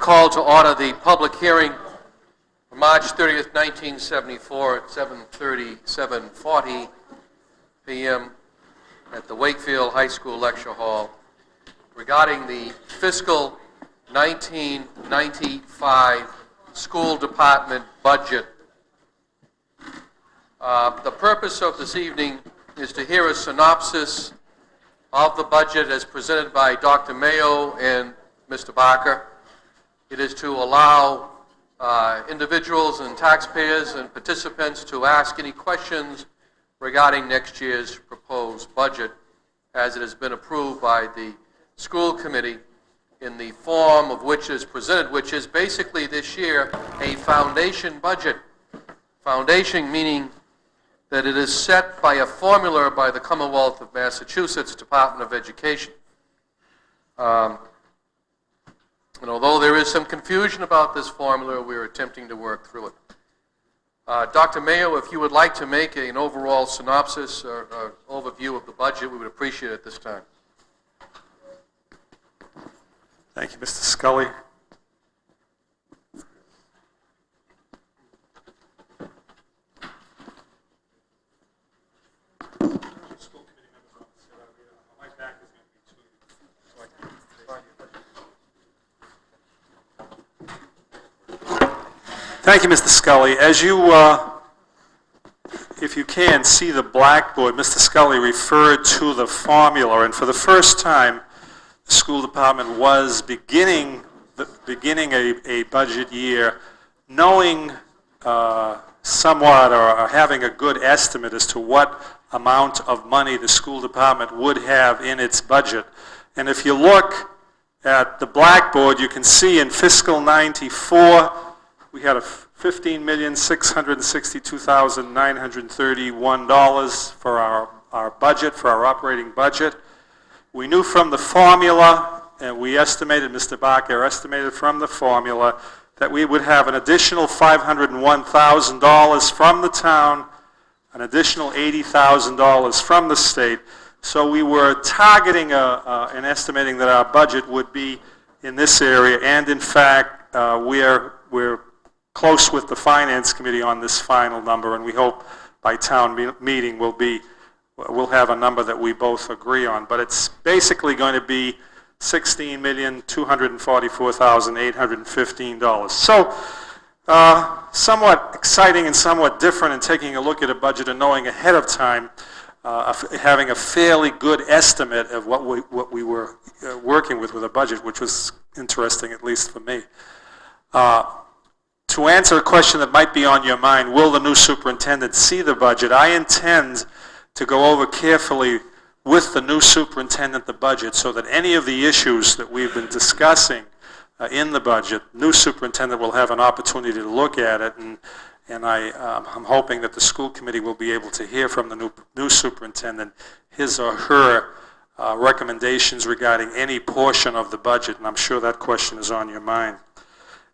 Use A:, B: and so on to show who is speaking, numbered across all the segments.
A: call to order the public hearing for March 30th, 1974 at 7:40 p.m. at the Wakefield High School Lecture Hall regarding the fiscal 1995 school department budget. The purpose of this evening is to hear a synopsis of the budget as presented by Dr. Mayo and Mr. Barker. It is to allow individuals and taxpayers and participants to ask any questions regarding next year's proposed budget as it has been approved by the school committee in the form of which is presented, which is basically this year a foundation budget. Foundation meaning that it is set by a formula by the Commonwealth of Massachusetts Department of Education. And although there is some confusion about this formula, we're attempting to work through it. Dr. Mayo, if you would like to make an overall synopsis or overview of the budget, we would appreciate it at this time.
B: Thank you, Mr. Scully. Thank you, Mr. Scully. As you, if you can, see the blackboard, Mr. Scully referred to the formula, and for the first time, the school department was beginning a budget year knowing somewhat or having a good estimate as to what amount of money the school department would have in its budget. And if you look at the blackboard, you can see in fiscal 94, we had a $15,662,931 for our budget, for our operating budget. We knew from the formula, and we estimated, Mr. Barker estimated from the formula, that we would have an additional $501,000 from the town, an additional $80,000 from the state. So we were targeting and estimating that our budget would be in this area, and in fact, we're close with the Finance Committee on this final number, and we hope by town meeting we'll have a number that we both agree on. But it's basically going to be $16,244,815. So somewhat exciting and somewhat different in taking a look at a budget and knowing ahead of time, having a fairly good estimate of what we were working with a budget, which was interesting, at least for me. To answer a question that might be on your mind, will the new superintendent see the budget? I intend to go over carefully with the new superintendent the budget so that any of the issues that we've been discussing in the budget, new superintendent will have an opportunity to look at it, and I'm hoping that the school committee will be able to hear from the new superintendent his or her recommendations regarding any portion of the budget, and I'm sure that question is on your mind.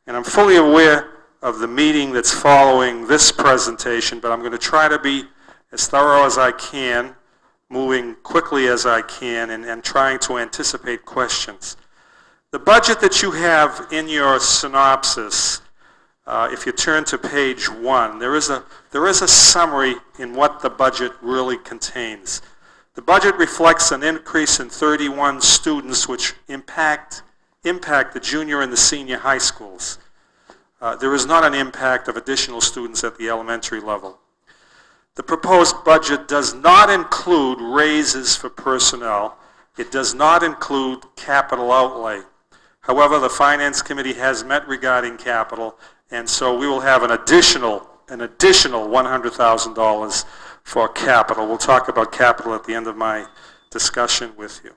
B: And I'm fully aware of the meeting that's following this presentation, but I'm going to try to be as thorough as I can, moving quickly as I can, and trying to anticipate questions. The budget that you have in your synopsis, if you turn to page 1, there is a summary in what the budget really contains. The budget reflects an increase in 31 students which impact the junior and the senior high schools. There is not an impact of additional students at the elementary level. The proposed budget does not include raises for personnel. It does not include capital outlay. However, the Finance Committee has met regarding capital, and so we will have an additional $100,000 for capital. We'll talk about capital at the end of my discussion with you.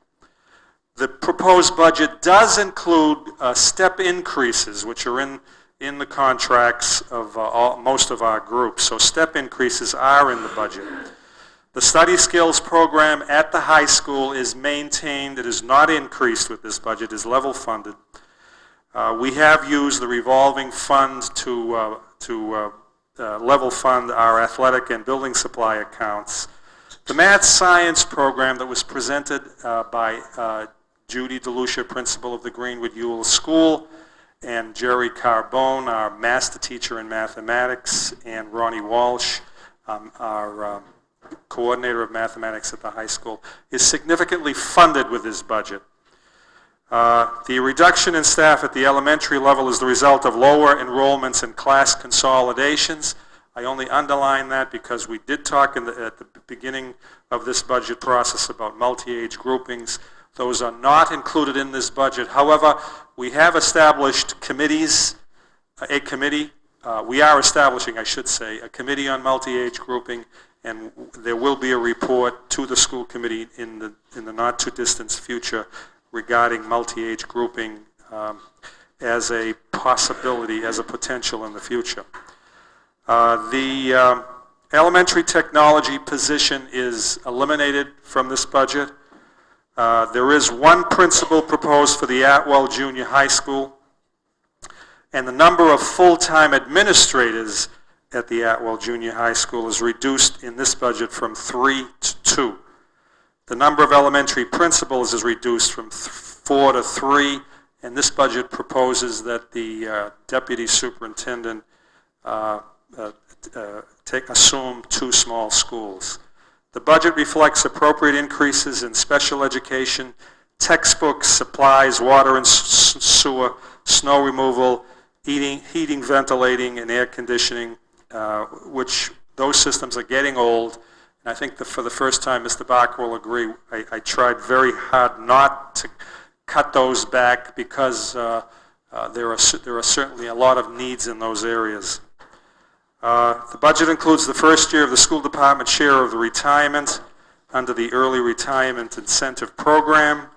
B: The proposed budget does include step increases, which are in the contracts of most of our groups. So step increases are in the budget. The study skills program at the high school is maintained. It is not increased with this budget. It is level funded. We have used the revolving fund to level fund our athletic and building supply accounts. The math science program that was presented by Judy DeLucia, principal of the Greenwood Ewell School, and Jerry Carbone, our master teacher in mathematics, and Ronnie Walsh, our coordinator of mathematics at the high school, is significantly funded with this budget. The reduction in staff at the elementary level is the result of lower enrollments and class consolidations. I only underline that because we did talk at the beginning of this budget process about multi-age groupings. Those are not included in this budget. However, we have established committees, we are establishing, I should say, a committee on multi-age grouping, and there will be a report to the school committee in the not too distant future regarding multi-age grouping as a possibility, as a potential in the future. The elementary technology position is eliminated from this budget. There is one principal proposed for the Atwell Junior High School, and the number of full-time administrators at the Atwell Junior High School is reduced in this budget from 3 to 2. The number of elementary principals is reduced from 4 to 3, and this budget proposes that the deputy superintendent assume 2 small schools. The budget reflects appropriate increases in special education, textbooks, supplies, water and sewer, snow removal, heating, ventilating, and air conditioning, which those systems are getting old. And I think that for the first time, Mr. Barker will agree, I tried very hard not to cut those back because there are certainly a lot of needs in those areas. The budget includes the first year of the school department share of the retirement under the Early Retirement Incentive Program.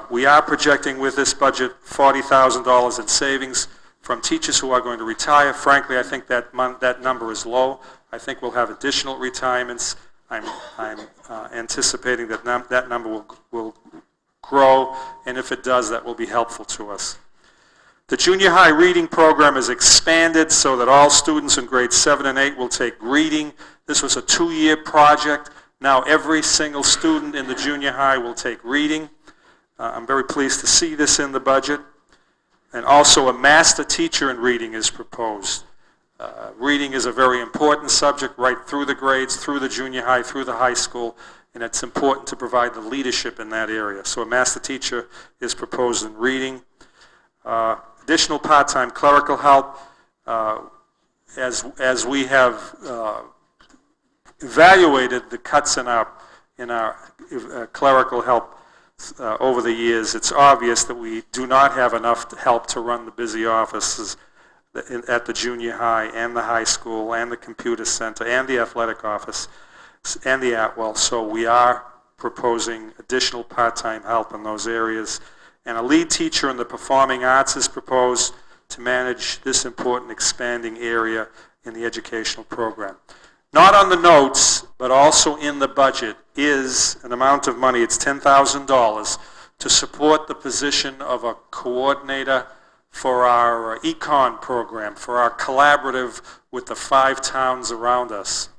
B: We are projecting with this budget $40,000 in savings from teachers who are going to retire. Frankly, I think that number is low. I think we'll have additional retirements. I'm anticipating that that number will grow, and if it does, that will be helpful to us. The junior high reading program is expanded so that all students in grades 7 and 8 will take reading. This was a 2-year project. Now every single student in the junior high will take reading. I'm very pleased to see this in the budget. And also a master teacher in reading is proposed. Reading is a very important subject right through the grades, through the junior high, through the high school, and it's important to provide the leadership in that area. So a master teacher is proposed in reading. Additional part-time clerical help, as we have evaluated the cuts in our clerical help over the years, it's obvious that we do not have enough help to run the busy offices at the junior high and the high school and the computer center and the athletic office and the Atwell. So we are proposing additional part-time help in those areas. And a lead teacher in the performing arts is proposed to manage this important expanding area in the educational program. Not on the notes, but also in the budget, is an amount of money, it's $10,000, to support the position of a coordinator for our econ program, for our collaborative with the 5 towns around us.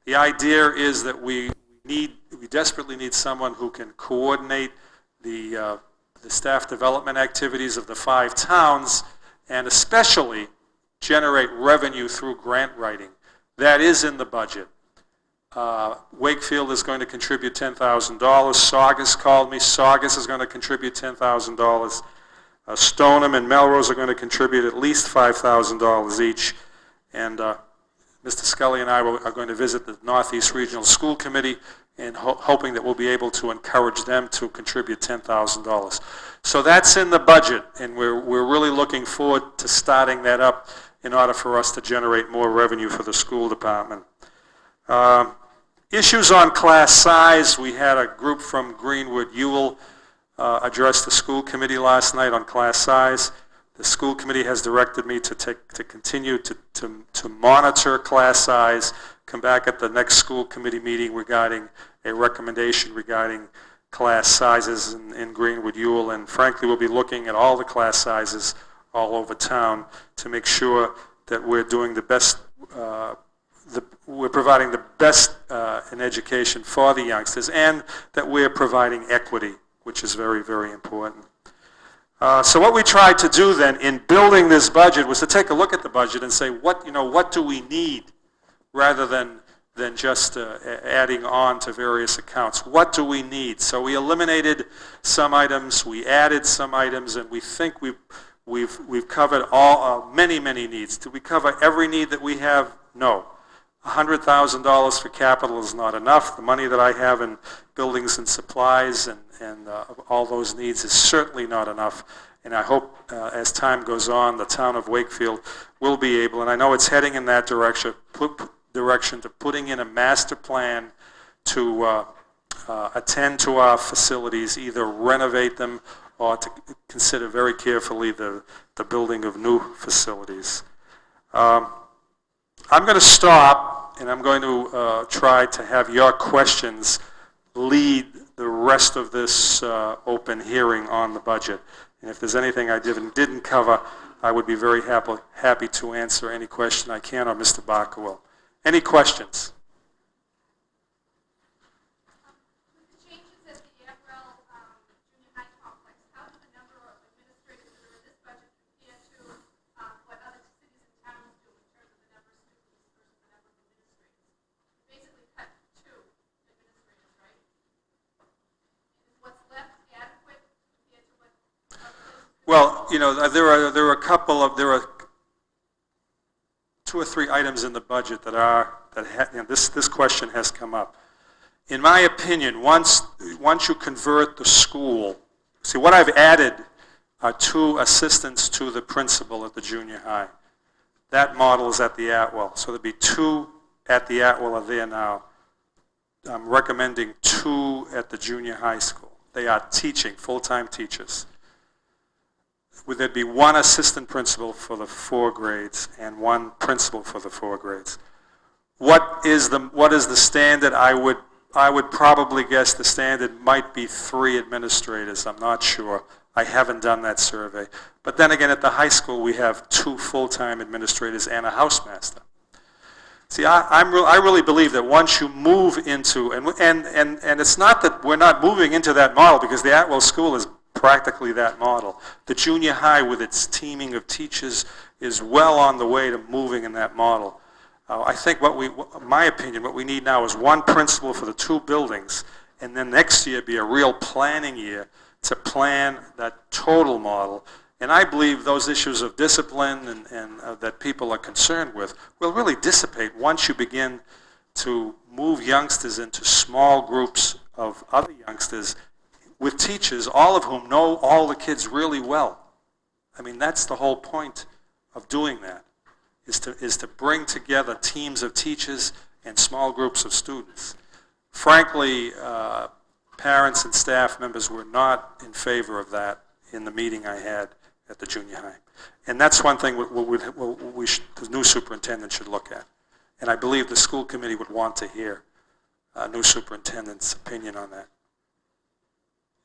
B: The idea is that we desperately need someone who can coordinate the staff development activities of the 5 towns, and especially generate revenue through grant writing. That is in the budget. Wakefield is going to contribute $10,000. Saugus called me. Saugus is going to contribute $10,000. Stoneham and Melrose are going to contribute at least $5,000 each. And Mr. Scully and I are going to visit the Northeast Regional School Committee and hoping that we'll be able to encourage them to contribute $10,000. So that's in the budget, and we're really looking forward to starting that up in order for us to generate more revenue for the school department. Issues on class size. We had a group from Greenwood Ewell address the school committee last night on class size. The school committee has directed me to continue to monitor class size, come back at the next school committee meeting regarding a recommendation regarding class sizes in Greenwood Ewell, and frankly we'll be looking at all the class sizes all over town to make sure that we're doing the best, we're providing the best in education for the youngsters, and that we're providing equity, which is very, very important. So what we tried to do then in building this budget was to take a look at the budget and say, what do we need, rather than just adding on to various accounts. What do we need? So we eliminated some items, we added some items, and we think we've covered many needs. Did we cover every need that we have? No. $100,000 for capital is not enough. The money that I have in buildings and supplies and all those needs is certainly not enough. And I hope as time goes on, the town of Wakefield will be able, and I know it's heading in that direction to putting in a master plan to attend to our facilities, either renovate them or to consider very carefully the building of new facilities. I'm going to stop, and I'm going to try to have your questions lead the rest of this open hearing on the budget. And if there's anything I didn't cover, I would be very happy to answer any question I can, or Mr. Barker will. Any questions?
C: With the changes at the Everell Junior High Complex, how does the number of administrators that are in this budget compare to what other cities and towns do in terms of the number of students versus the number of administrators? You basically cut 2 administrators, right? Is what's left adequate compared to what other places do?
B: Well, there are 2 or 3 items in the budget this question has come up. In my opinion, once you convert the school, see what I've added are 2 assistants to the principal at the junior high. That model is at the Atwell, so there'll be 2 at the Atwell are there now. I'm recommending 2 at the junior high school. They are teaching, full-time teachers. There'd be 1 assistant principal for the 4 grades and 1 principal for the 4 grades. What is the standard? I would probably guess the standard might be 3 administrators. I'm not sure. I haven't done that survey. But then again, at the high school, we have 2 full-time administrators and a housemaster. See, I really believe that once you move into, and it's not that we're not moving into that model, because the Atwell School is practically that model. The junior high, with its teaming of teachers, is well on the way to moving in that model. I think in my opinion, what we need now is 1 principal for the 2 buildings, and then next year be a real planning year to plan that total model. And I believe those issues of discipline and that people are concerned with will really dissipate once you begin to move youngsters into small groups of other youngsters with teachers, all of whom know all the kids really well. I mean, that's the whole point of doing that, is to bring together teams of teachers and small groups of students. Frankly, parents and staff members were not in favor of that in the meeting I had at the junior high. And that's one thing the new superintendent should look at. And I believe the school committee would want to hear a new superintendent's opinion on that.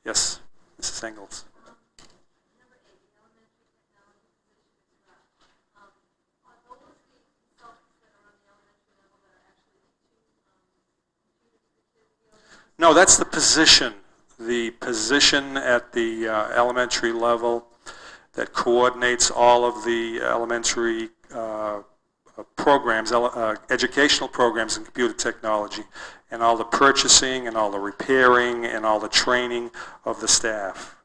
B: Yes, Mrs. Engels.
C: Number 8, the elementary technology position is left. Are those the consultants that are on the elementary level that are actually teaching computers to the kids?
B: No, that's the position. The position at the elementary level that coordinates all of the elementary programs, educational programs in computer technology, and all the purchasing and all the repairing and all the training of the staff.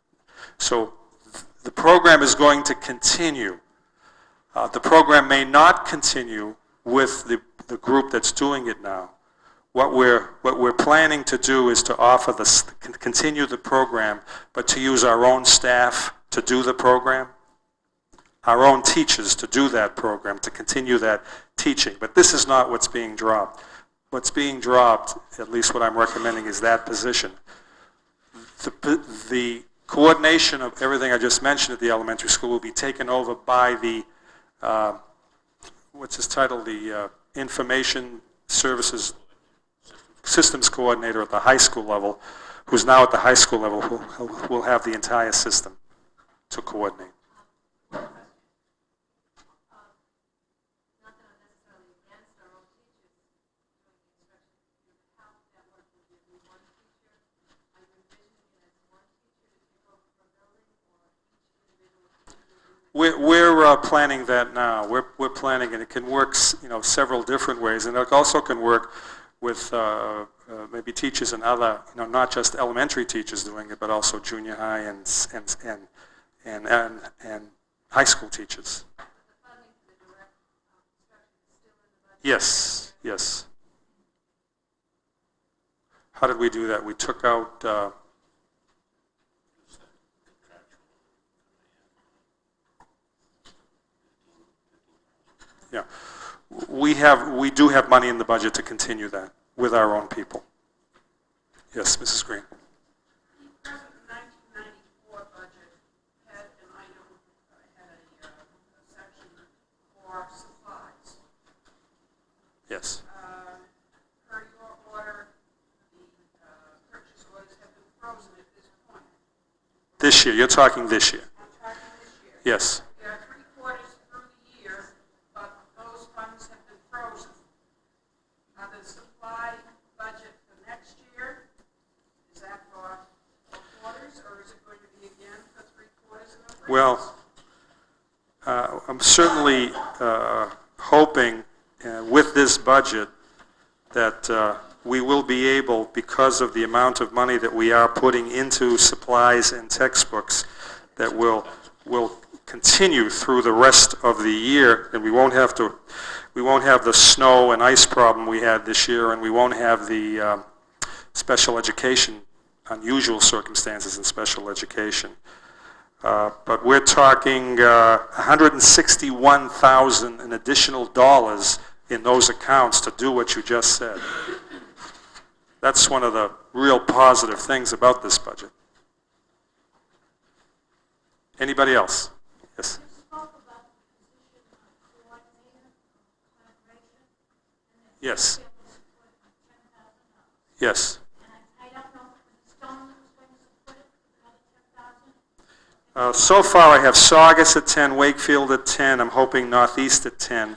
B: So the program is going to continue. The program may not continue with the group that's doing it now. What we're planning to do is to offer continue the program, but to use our own staff to do the program, our own teachers to do that program, to continue that teaching. But this is not what's being dropped. What's being dropped, at least what I'm recommending, is that position. The coordination of everything I just mentioned at the elementary school will be taken over by the, what's his title, the Information Services Systems Coordinator at the high school level, who's now at the high school level, who will have the entire system to coordinate.
C: Not that I'm necessarily against our own teachers doing the instruction computer, but how would that work? Would there be 1 teacher? Are you envisioning it as 1 teacher to take over for a building, or each
B: We're planning that now. We're planning, and it can work, several different ways, and it also can work with maybe teachers and other, not just elementary teachers doing it, but also junior high and high school teachers.
C: But the funding for the direct instruction is still in the budget?
B: Yes, yes. How did we do that? We took out, yeah, we do have money in the budget to continue that with our own people. Yes, Mrs. Green.
D: The present 1994 budget had an item, had a section for supplies.
B: Yes.
D: Per your order, the purchase orders have been frozen at this point.
B: This year, you're talking this year.
D: I'm talking this year.
B: Yes.
D: We are 3 quarters through the year, but those funds have been frozen. The supply budget for next year, is that for 4 quarters, or is it going to be again for 3 quarters and a freeze?
B: Well, I'm certainly hoping with this budget that we will be able, because of the amount of money that we are putting into supplies and textbooks, that will continue through the rest of the year, and we won't have the snow and ice problem we had this year, and we won't have the special education, unusual circumstances in special education. But we're talking $161,000 in additional dollars in those accounts to do what you just said. That's one of the real positive things about this budget. Anybody else? Yes.
C: You spoke about the position of coordinator, collaboration, and that
B: Yes.
C: they will support $10,000.
B: Yes.
C: And I don't know if Stone was going to support it with another $10,000.
B: So far, I have Saugus at 10, Wakefield at 10. I'm hoping Northeast at 10.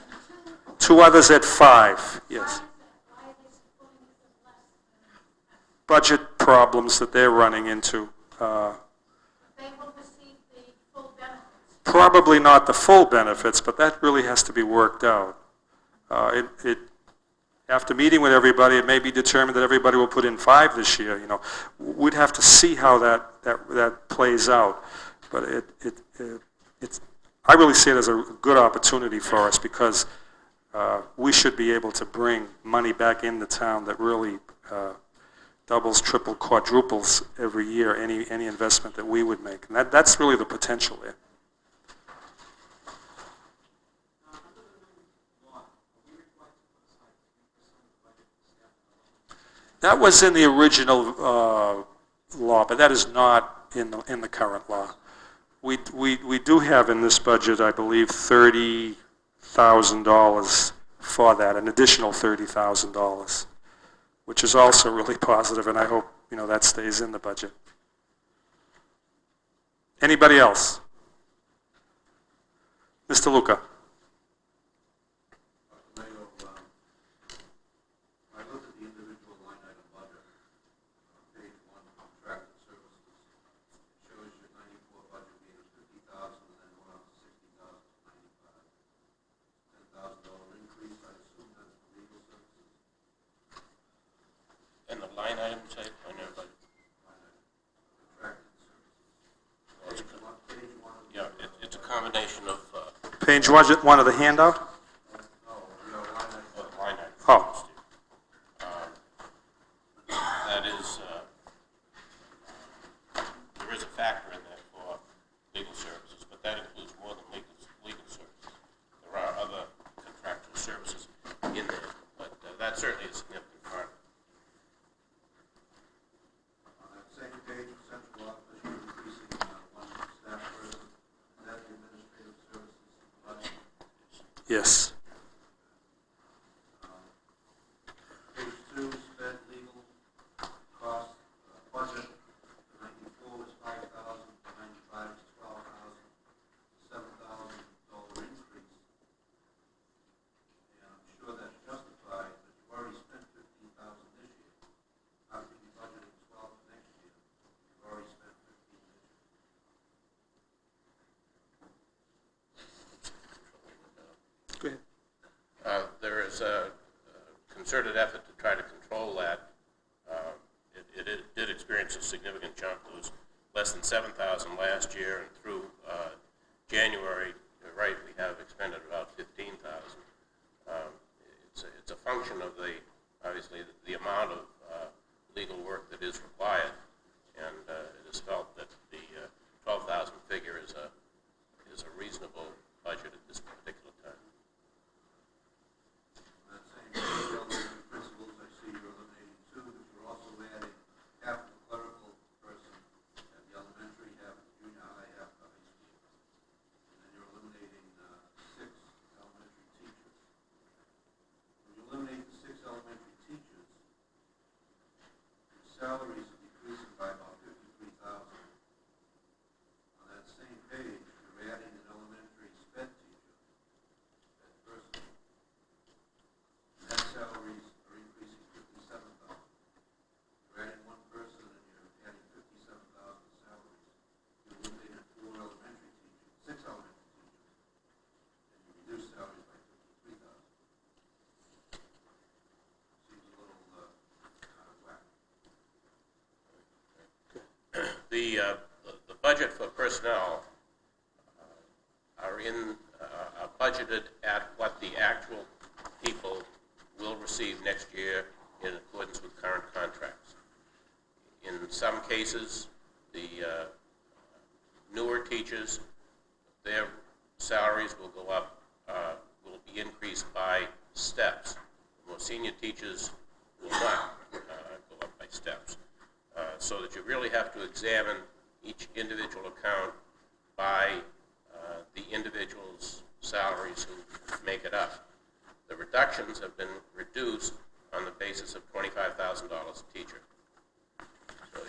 B: 2 others at 5. Yes.
C: Why is they supporting it with less than,
B: Budget problems that they're running into.
C: they will receive the full benefits?
B: Probably not the full benefits, but that really has to be worked out. After meeting with everybody, it may be determined that everybody will put in 5 this year. We'd have to see how that plays out. But I really see it as a good opportunity for us, because we should be able to bring money back in the town that really doubles, triple, quadruples every year any investment that we would make. And that's really the potential there. That was in the original law, but that is not in the current law. We do have in this budget, I believe, $30,000 for that, an additional $30,000, which is also really positive, and I hope that stays in the budget. Anybody else? Mr. Luca.
E: I looked at the individual line item budget, page 1, contracted services. It shows your 94 budget being $50,000 and then going up to $60,000 to $95. $10,000 increase, I assume that's for legal services.
F: And the line item type on your budget?
E: Line item, contracted services. Page 1 of the...
F: Yeah, it's a combination of,
B: Page 1 of the handout?
F: line item.
B: Oh.
F: That is, there is a factor in there for legal services, but that includes more than legal services. There are other contractual services in there, but that's certainly a significant part.
E: On that same page, central office, you're increasing one staff person, and that's the administrative services budget.
B: Yes.
E: Page 2, sped legal cost budget, 94 was 5,000, 95 is 12,000, $7,000 increase. And I'm sure that's justified, but you've already spent 15,000 this year. How could you budget 12 for next year? You've already spent 15 this year.
F: an effort to try to control that. It did experience a significant jump. It was less than 7,000 last year, and through January, you're right, we have expended about 15,000. It's a function of obviously the amount of legal work that is required, and it is felt that the 12,000 figure is a reasonable budget at this particular time.
E: On that same page, elementary principals, I see you're eliminating 2, but you're also adding half the clerical person at the elementary, half at the junior high, half at the high school. And then you're eliminating 6 elementary teachers. When you eliminate the 6 elementary teachers, your salaries are decreasing by about 53,000. On that same page, you're adding an elementary sped teacher, that person. Net salaries are increasing 57,000. You're adding 1 person and you're adding 57,000 salaries. You're eliminating 4 elementary teachers, 6 elementary teachers, and you reduce salaries by 53,000. Seems a little out of whack.
F: The budget for personnel are budgeted at what the actual people will receive next year in accordance with current contracts. In some cases, the newer teachers, their salaries will go up, will be increased by steps. More senior teachers will not go up by steps. So that you really have to examine each individual account by the individual's salaries who make it up. The reductions have been reduced on the basis of $25,000 a teacher. So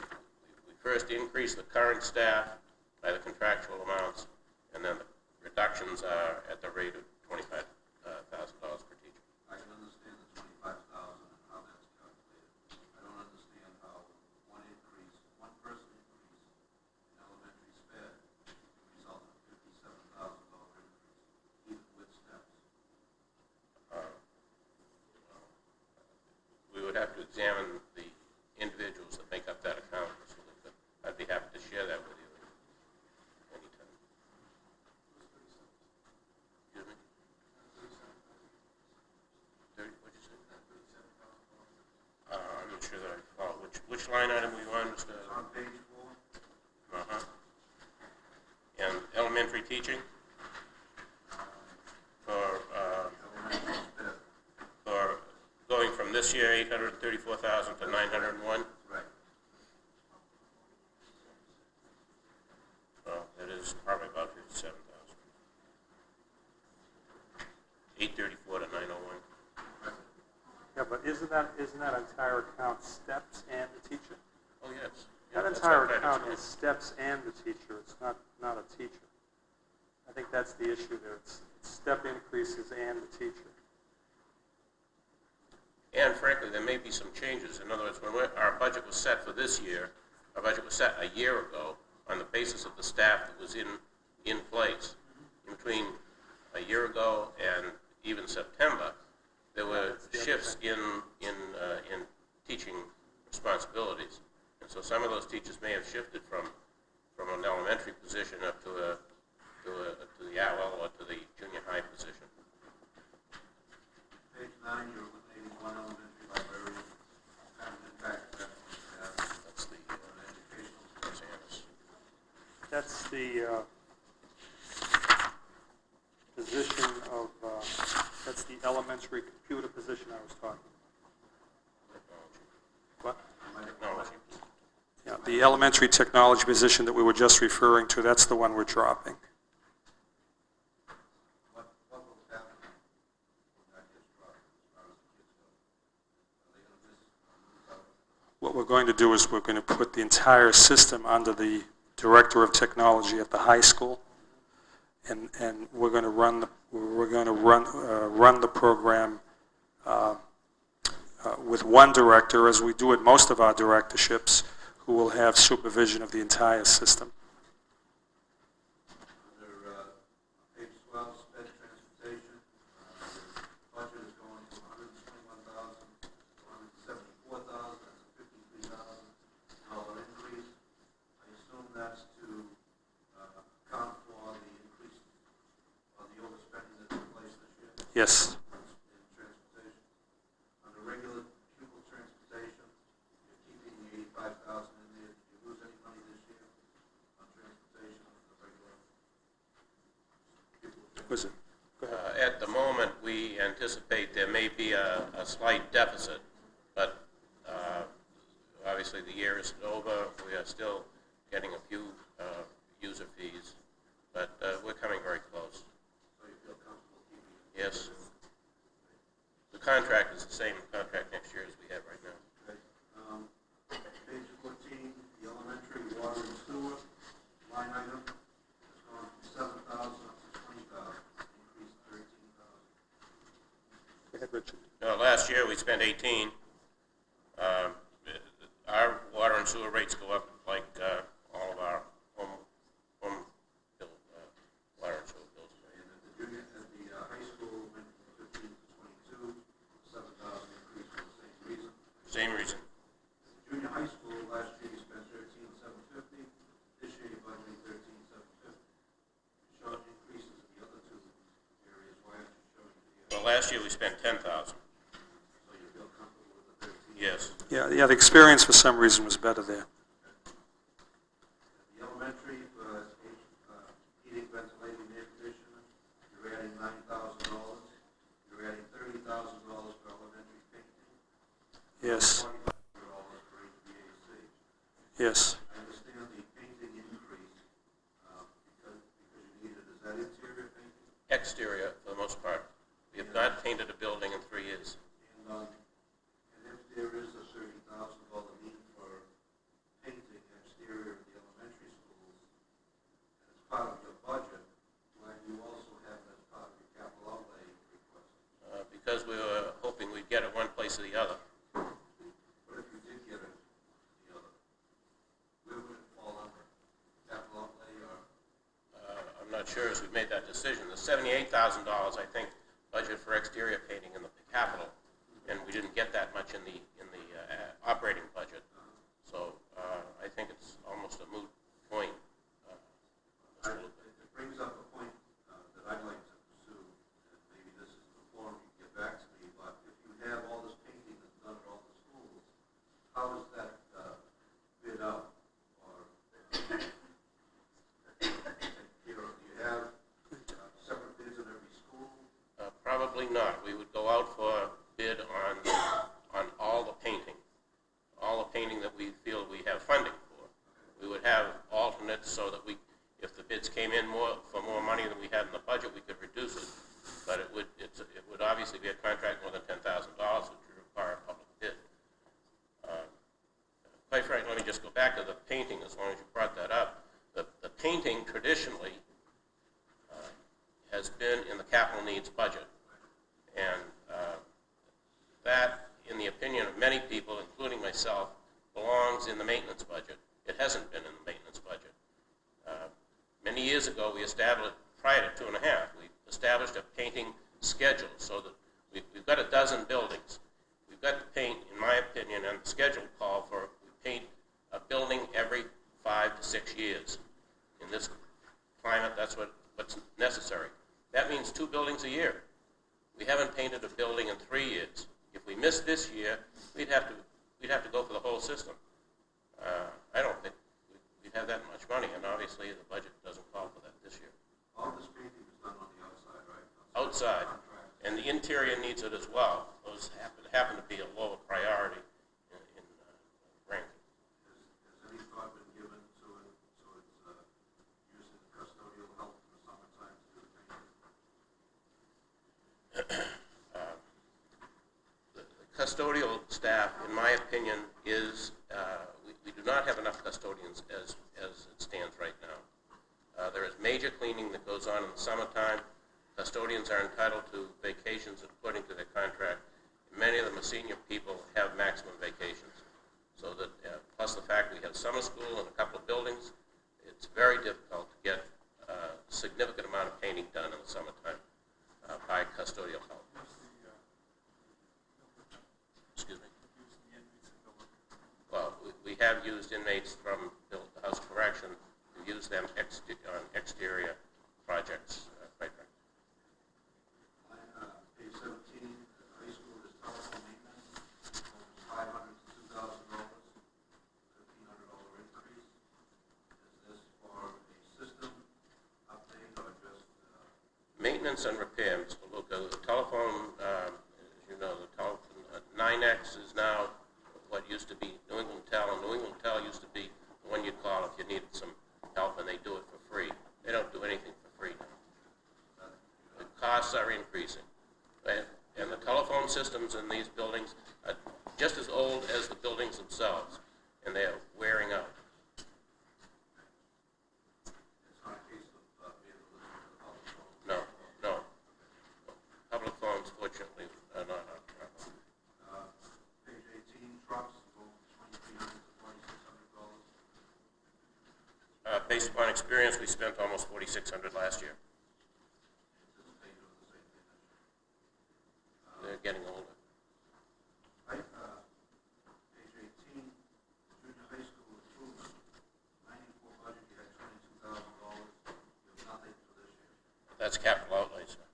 F: we first increase the current staff by the contractual amounts, and then the reductions are at the rate of $25,000 per teacher.
E: I can understand the 25,000 and how that's calculated. I don't understand how one person increase in elementary sped would result in a $57,000 increase, even with steps.
F: We would have to examine the individuals that make up that account, so that I'd be happy to share that with you anytime. Excuse me? 30, what'd you say? I'm not sure that I follow. Which line item were you on, Mr.?
E: It's on page 4.
F: Uh-huh. And elementary teaching?
E: Elementary sped.
F: For going from this year, 834,000 to 901?
E: Right.
F: Well, that is probably about 57,000. 834 to 901.
B: Yeah, but isn't that entire account steps and the teacher?
F: Oh, yes.
B: That
F: Yeah, that's
B: entire
F: what
B: account
F: that
B: is steps and the teacher, it's not a teacher. I think that's the issue there, it's step increases and the teacher.
F: And frankly, there may be some changes. In other words, when our budget was set for this year, our budget was set a year ago on the basis of the staff that was in place. In between a year ago and even September, there were shifts in teaching responsibilities. And so some of those teachers may have shifted from an elementary position up to the ALL or to the junior high position.
E: Page 9, you're eliminating 1 elementary librarian. What kind of impact is that going to have
F: That's the
E: on educational
F: Rosanna's.
B: That's the position of, that's the elementary computer position I was talking about. What?
F: Technology.
B: Yeah, the elementary technology position that we were just referring to, that's the one we're dropping.
E: What will happen when that gets dropped as far as the kids go? Are they going to just move out?
B: What we're going to do is we're going to put the entire system under the director of technology at the high school, and we're going to run the program with one director, as we do at most of our directorships, who will have supervision of the entire system.
E: Under page 12, sped transportation, the budget is going from 121,000
B: Yes.
E: in transportation. On the regular pupil transportation, you're keeping the 85,000 in there. Did you lose any money this year on transportation, the regular pupil transportation?
B: Was it?
F: At the moment, we anticipate there may be a slight deficit, but obviously the year isn't over. We are still getting a few user fees, but we're coming very close.
E: So you feel comfortable keeping it?
F: Yes. The contract is the same contract next year as we have right now.
E: Okay. Page 14, the elementary water and sewer line item has gone from 7,000 up to 20,000, increased 13,000.
B: Go ahead, Richard.
F: Last year, we spent 18. Our water and sewer rates go up like all of our home bill, water and sewer bills.
E: And at the junior, at the high school, went from 15 to 22, 7,000 increase for the same reason.
F: Same reason.
E: Junior high school, last year you spent 13,750, this year you're budgeting 13,750. You showed increases in the other two areas, why aren't you showing it here?
F: Well, last year, we spent 10,000.
E: So you feel comfortable with the 13?
F: Yes.
B: Yeah, the experience for some reason was better there.
E: The elementary, heating, ventilating, air conditioning, you're adding $9,000. You're adding $30,000 for elementary painting.
B: Yes,
E: $2,500 for HVAC.
B: yes.
E: I understand the painting increase because you need it. Is that interior painting?
F: Exterior, for the most part. We have not painted a building in 3 years.
E: And if there is a $30,000 need for painting exterior of the elementary schools, and it's part of your budget, why do you also have it as part of your capital outlay request?
F: Because we were hoping we'd get it one place or the other.
E: What if you did get it the other? Where would it fall under? Capital outlay or?
F: I'm not sure as we've made that decision. The $78,000, I think, budget for exterior painting in the capital, and we didn't get that much in the operating budget. So I think it's almost a moot point. Mr. Luca.
E: It brings up a point that I'd like to pursue, and maybe this is the forum you can get back to me, but if you have all this painting that's done at all the schools, how is that bid out? Or, do you have separate bids in every school?
F: Probably not. We would go out for a bid on all the painting that we feel we have funding for. We would have alternates so that if the bids came in for more money than we had in the budget, we could reduce it. But it would obviously be a contract more than $10,000, which would require a public bid. Quite frankly, let me just go back to the painting as long as you brought that up. The painting traditionally has been in the capital needs budget. And that, in the opinion of many people, including myself, belongs in the maintenance budget. It hasn't been in the maintenance budget. Many years ago, we established, prior to 2.5, we established a painting schedule so that we've got a dozen buildings. We've got to paint, in my opinion, and the schedule call for, we paint a building every 5 to 6 years. In this climate, that's what's necessary. That means 2 buildings a year. We haven't painted a building in 3 years. If we missed this year, we'd have to go for the whole system. I don't think we'd have that much money, and obviously the budget doesn't call for that this year.
E: All this painting is done on the outside, right?
F: Outside,
E: Contract.
F: and the interior needs it as well. Those happen to be a lower priority in ranking.
E: Has any thought been given to it, so it's using custodial help in the summertime to do the painting?
F: The custodial staff, in my opinion, is, we do not have enough custodians as it stands right now. There is major cleaning that goes on in the summertime. Custodians are entitled to vacations according to their contract. Many of them are senior people, have maximum vacations. So that, plus the fact we have summer school in a couple of buildings, it's very difficult to get a significant amount of painting done in the summertime by custodial help. Excuse me? Well, we have used inmates from the House of Correction. We use them on exterior projects, quite frankly. maintenance and repair, Mr. Luca. The telephone, as you know, the telephone, 9X is now what used to be New England Tel, and New England Tel used to be the one you'd call if you needed some help, and they do it for free. They don't do anything for free now. The costs are increasing. And the telephone systems in these buildings are just as old as the buildings themselves, and they're wearing out.
E: It's not a case of being able to listen to the public phone.
F: No, no. Public phones, fortunately, are not our problem.
E: Page 18, trucks, go from $2,300 to $4,600.
F: Based upon experience, we spent almost $4,600 last year.
E: Anticipate doing the same thing this year.
F: They're getting older.
E: Right, page 18, junior high school improvement, 94 budget, you had $22,000. You have nothing for this year.
F: That's capital outlay, sir.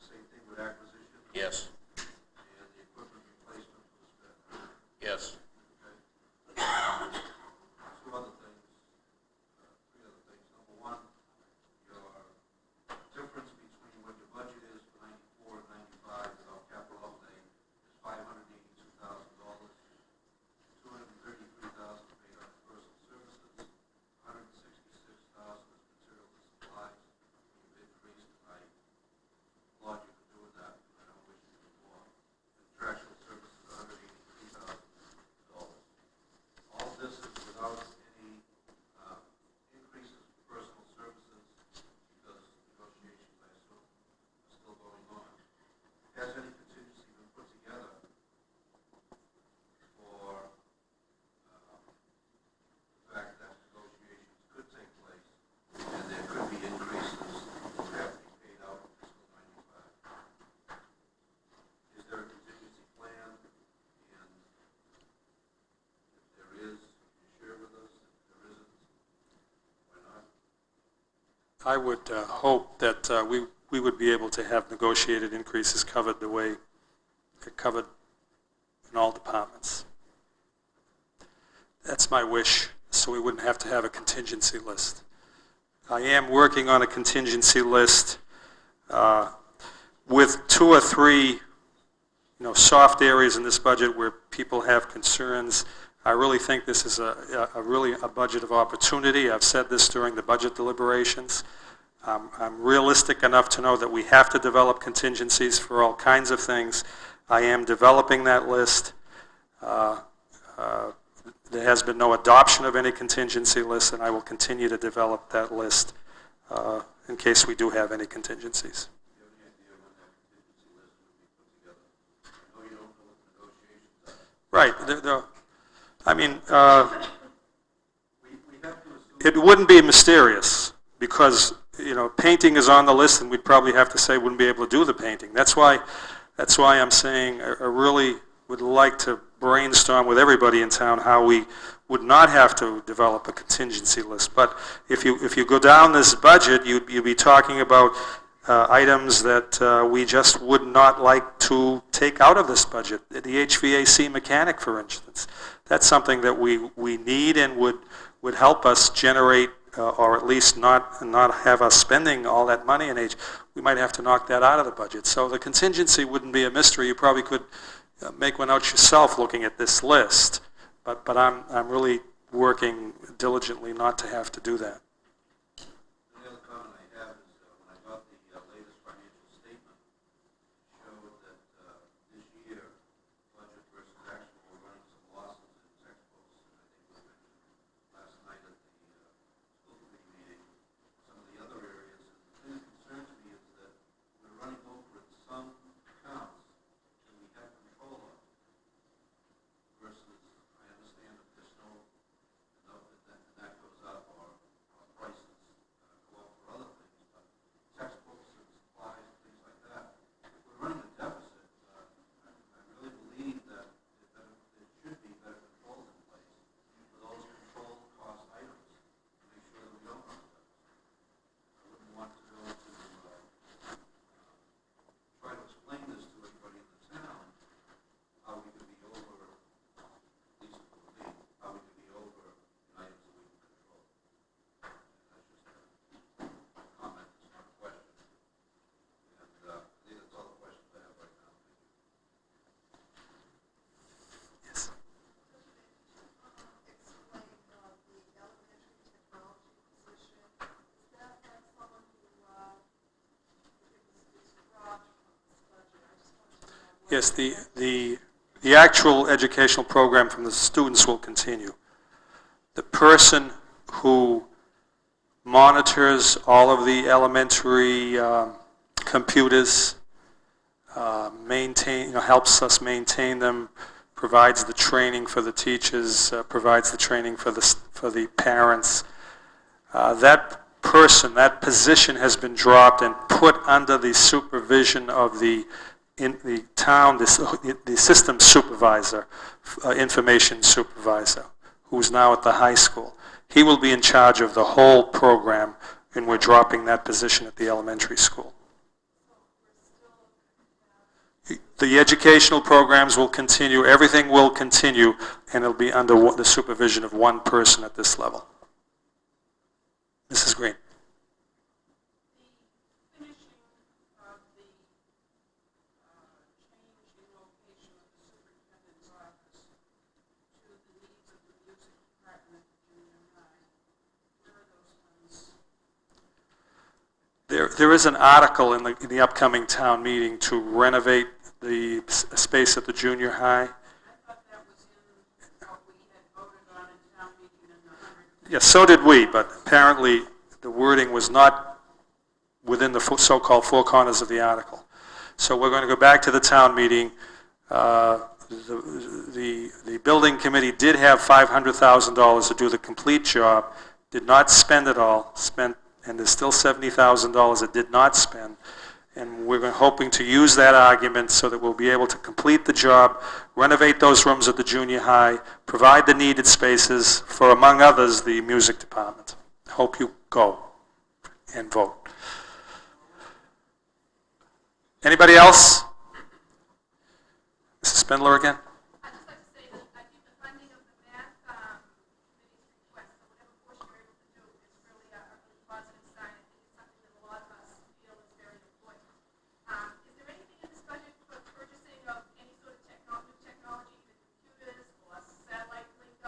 E: Same thing with acquisition.
F: Yes,
E: And the equipment replacement was spent.
F: yes.
E: Okay. Two other things, three other things. Number one, your difference between what your budget is for 94 and 95 without capital outlay is $582,000. $233,000 paid out for personal services, $166,000 is materials and supplies. You've increased my logic of doing that, I don't wish to do more. Contractual services, $183,000. All this is without any increases for personal services because negotiations, I assume, are still going on. Has any contingency been put together for the fact that negotiations could take place and there could be increases that have to be paid out in fiscal 95? Is there a contingency plan? And if there is, can you share with us? If there isn't, why not?
B: I would hope that we would be able to have negotiated increases covered the way they're covered in all departments. That's my wish, so we wouldn't have to have a contingency list. I am working on a contingency list with 2 or 3, soft areas in this budget where people have concerns. I really think this is really a budget of opportunity. I've said this during the budget deliberations. I'm realistic enough to know that we have to develop contingencies for all kinds of things. I am developing that list. There has been no adoption of any contingency list, and I will continue to develop that list in case we do have any contingencies.
E: Do you have any idea when that contingency list would be put together? I know you don't know what the negotiations are.
B: Right. I mean,
E: We have to assume.
B: it wouldn't be mysterious because, painting is on the list, and we'd probably have to say we wouldn't be able to do the painting. That's why I'm saying I really would like to brainstorm with everybody in town how we would not have to develop a contingency list. But if you go down this budget, you'd be talking about items that we just would not like to take out of this budget. The HVAC mechanic, for instance. That's something that we need and would help us generate, or at least not have us spending all that money in we might have to knock that out of the budget. So the contingency wouldn't be a mystery. You probably could make one out yourself looking at this list. But I'm really working diligently not to have to do that.
E: The other comment I have is when I got the latest financial statement, it showed that this year, budget versus actual, we're running some losses in textbooks. And I think we mentioned last night at the school committee meeting some of the other areas. And the thing that concerns me is that we're running over in some accounts that we have control of versus, I understand if there's no, and that goes up or
B: Yes, the actual educational program from the students will continue. The person who monitors all of the elementary computers, helps us maintain them, provides the training for the teachers, provides the training for the parents. That person, that position has been dropped and put under the supervision of the town, the system supervisor, information supervisor, who's now at the high school. He will be in charge of the whole program, and we're dropping that position at the elementary school. The educational programs will continue, everything will continue, and it'll be under the supervision of one person at this level. Mrs. Green.
D: The finishing of the change in location of the superintendent's office to the needs of the music department at junior high, where are those funds?
B: There is an article in the upcoming town meeting to renovate the space at the junior high.
D: I thought that was in what we had voted on in town meeting in the 100.
B: Yes, so did we, but apparently the wording was not within the so-called four corners of the article. So we're going to go back to the town meeting. The building committee did have $500,000 to do the complete job, did not spend it all, and there's still $70,000 it did not spend. And we're hoping to use that argument so that we'll be able to complete the job, renovate those rooms at the junior high, provide the needed spaces for, among others, the music department. Hope you go and vote. Anybody else? Mrs. Spindler again?
C: I'd just like to say that I think the funding of the math committee's request, or whatever portion you're able to do, is really a really positive sign. I think it's something that a lot of us feel is very important. Is there anything in this budget for purchasing of any sort of technology, either computers or satellite links?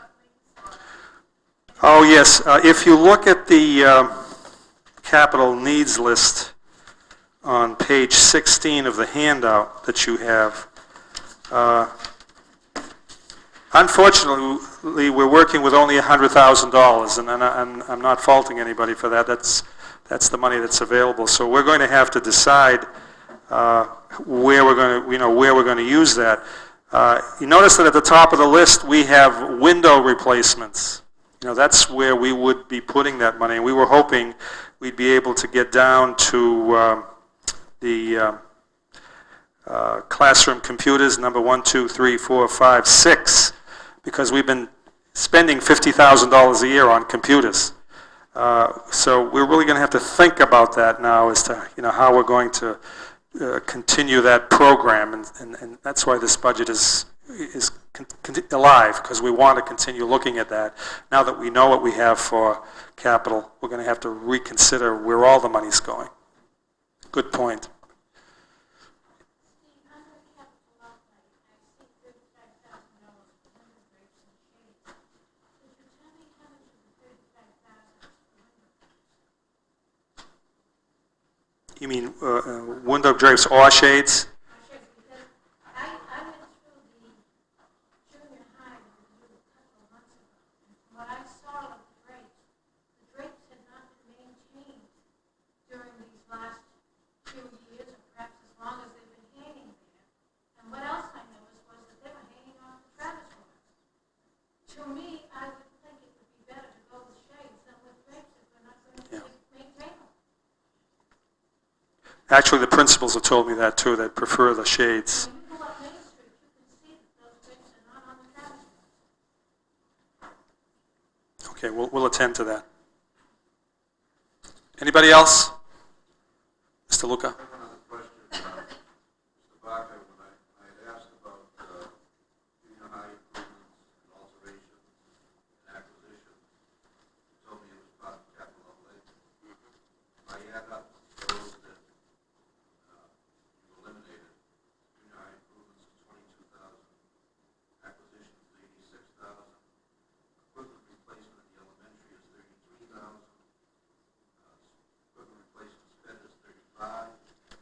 B: Oh, yes. If you look at the capital needs list on page 16 of the handout that you have, unfortunately, we're working with only $100,000, and I'm not faulting anybody for that. That's the money that's available. So we're going to have to decide where we're going to use that. You notice that at the top of the list we have window replacements. That's where we would be putting that money. And we were hoping we'd be able to get down to the classroom computers, number 1, 2, 3, 4, 5, 6, because we've been spending $50,000 a year on computers. So we're really going to have to think about that now as to how we're going to continue that program, and that's why this budget is alive, because we want to continue looking at that. Now that we know what we have for capital, we're going to have to reconsider where all the money's going. Good point. You mean window drapes or shades?
G: Because I went through the junior high review a couple of months ago, and from what I saw of the drapes had not been maintained during these last few years, or perhaps as long as they've been hanging there. And what else I noticed was that they were hanging off the Travis wires. To me, I would think it would be better to go with shades than with drapes if we're not going to maintain them.
B: Actually, the principals have told me that too. They prefer the shades.
G: When you go up Main Street, you can see that those drapes are not on the Travis wires.
B: Okay, we'll attend to that. Anybody else? Mr. Luca?
E: I have another question. Mr. Barker, when I had asked about junior high improvements and alterations and acquisitions, you told me it was part of capital outlay. I add up those that you eliminated. Junior high improvements is $22,000, acquisitions is $86,000, equipment replacement in the elementary is $33,000, equipment replacement sped is $35,000,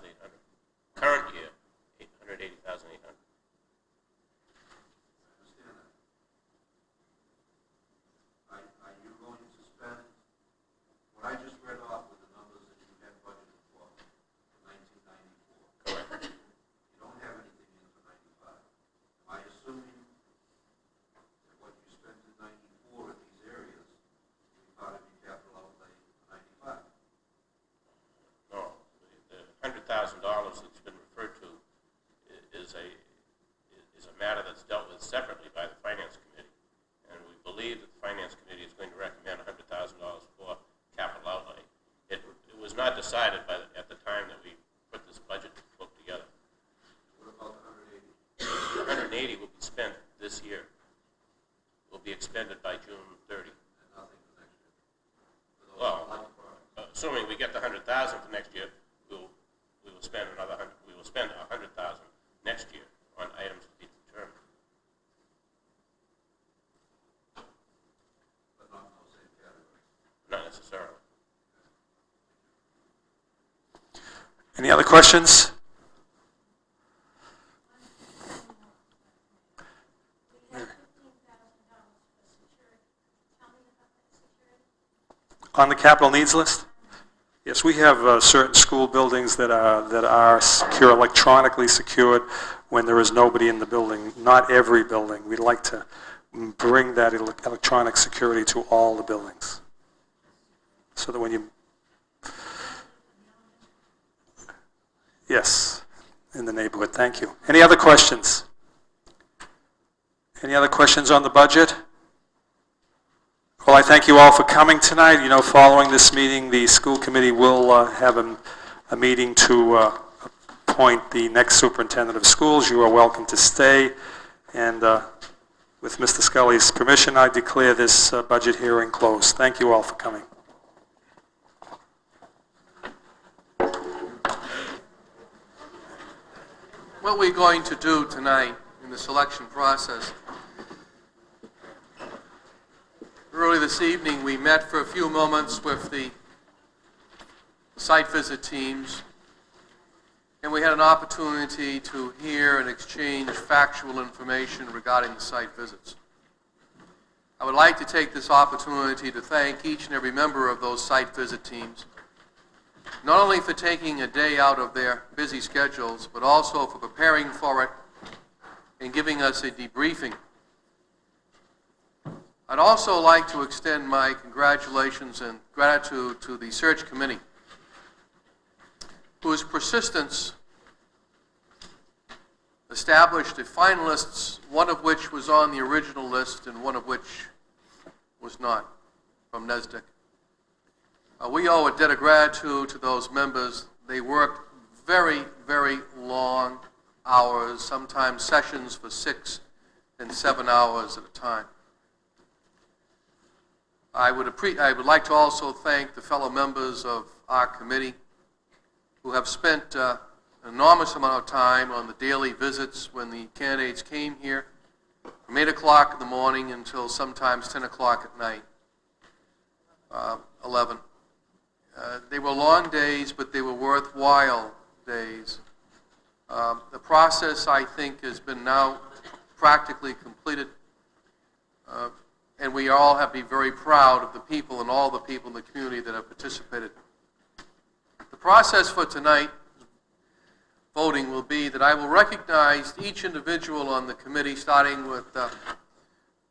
F: $180,800. Current year, $180,800.
E: Understand that. Are you going to spend, what I just read off with the numbers that you had budgeted for 1994?
F: Correct.
E: You don't have anything in for 95. Am I assuming that what you spent in 94 in these areas will be part of your capital outlay for 95?
F: No, the $100,000 that's been referred to is a matter that's dealt with separately by the Finance Committee. And we believe that the Finance Committee is going to recommend $100,000 for capital outlay. It was not decided at the time that we put this budget book together.
E: What about the 180?
F: The 180 will be spent this year. Will be expended by June 30.
E: And nothing for next year? For those
F: Well,
E: like products?
F: assuming we get the 100,000 for next year, we will spend another 100. We will spend 100,000 next year on items to be determined.
E: But not in those same categories.
F: Not necessarily.
B: Any other questions?
G: We have $15,000 for security. Tell me about that security.
B: On the capital needs list? Yes, we have certain school buildings that are secure, electronically secured when there is nobody in the building. Not every building. We'd like to bring that electronic security to all the buildings. So that when you... Yes, in the neighborhood. Thank you. Any other questions? Any other questions on the budget? Well, I thank you all for coming tonight. You know, following this meeting, the school committee will have a meeting to appoint the next superintendent of schools. You are welcome to stay. And with Mr. Scully's permission, I declare this budget hearing closed. Thank you all for coming.
A: What we're going to do tonight in the selection process, early this evening, we met for a few moments with the site visit teams, and we had an opportunity to hear and exchange factual information regarding the site visits. I would like to take this opportunity to thank each and every member of those site visit teams, not only for taking a day out of their busy schedules, but also for preparing for it and giving us a debriefing. I'd also like to extend my congratulations and gratitude to the search committee, whose persistence established the finalists, one of which was on the original list and one of which was not, from NESDEC. We owe a debt of gratitude to those members. They worked very, very long hours, sometimes sessions for 6 and 7 hours at a time. I would like to also thank the fellow members of our committee who have spent an enormous amount of time on the daily visits when the candidates came here, from 8 o'clock in the morning until sometimes 10 o'clock at night, 11. They were long days, but they were worthwhile days. The process, I think, has been now practically completed, and we all have to be very proud of the people and all the people in the community that have participated. The process for tonight voting will be that I will recognize each individual on the committee, starting with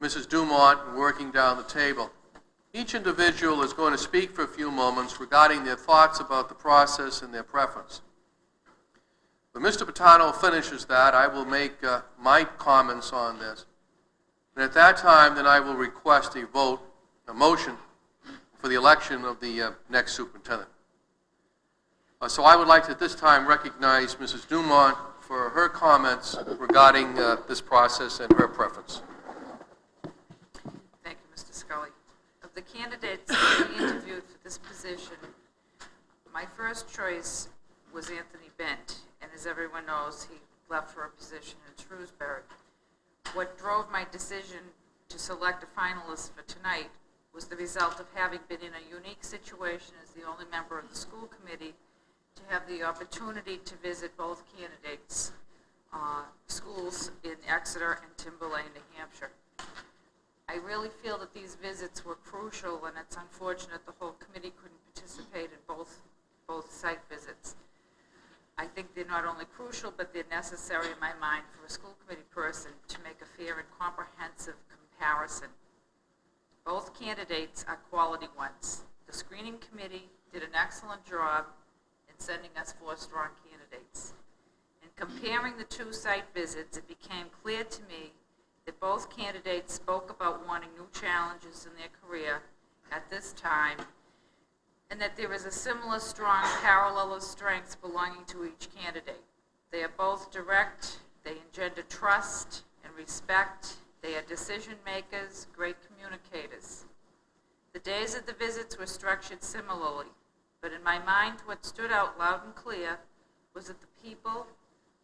A: Mrs. Dumont and working down the table. Each individual is going to speak for a few moments regarding their thoughts about the process and their preference. When Mr. Patano finishes that, I will make my comments on this. And at that time, then I will request a motion for the election of the next superintendent. So I would like to at this time recognize Mrs. Dumont for her comments regarding this process and her preference.
H: Thank you, Mr. Scully. Of the candidates that we interviewed for this position, my first choice was Anthony Bent, and as everyone knows, he left for a position in Shrewsbury. What drove my decision to select a finalist for tonight was the result of having been in a unique situation as the only member of the school committee to have the opportunity to visit both candidates' schools in Exeter and Timberlane, New Hampshire. I really feel that these visits were crucial, and it's unfortunate the whole committee couldn't participate in both site visits. I think they're not only crucial, but they're necessary in my mind for a school committee person to make a fair and comprehensive comparison. Both candidates are quality ones. The screening committee did an excellent job in sending us 4 strong candidates. In comparing the 2 site visits, it became clear to me that both candidates spoke about wanting new challenges in their career at this time, and that there is a similar strong parallel of strengths belonging to each candidate. They are both direct, they engender trust and respect, they are decision makers, great communicators. The days of the visits were structured similarly, but in my mind what stood out loud and clear was that the people,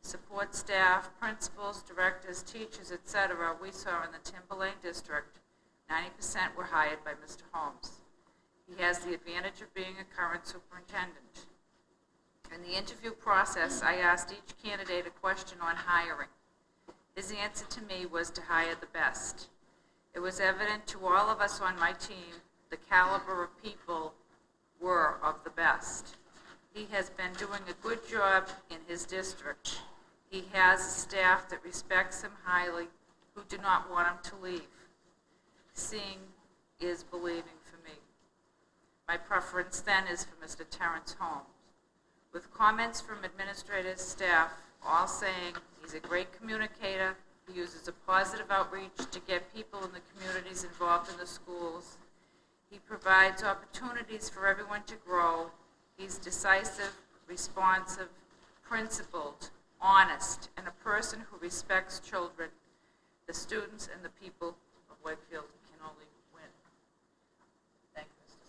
H: support staff, principals, directors, teachers, etc. we saw in the Timberlane district, 90% were hired by Mr. Holmes. He has the advantage of being a current superintendent. In the interview process, I asked each candidate a question on hiring. His answer to me was to hire the best. It was evident to all of us on my team the caliber of people were of the best. He has been doing a good job in his district. He has a staff that respects him highly, who do not want him to leave. Seeing is believing for me. My preference then is for Mr. Terrence Holmes. With comments from administrators, staff, all saying he's a great communicator, he uses a positive outreach to get people in the communities involved in the schools. He provides opportunities for everyone to grow. He's decisive, responsive, principled, honest, and a person who respects children. The students and the people of Wakefield can only win. Thank you, Mr.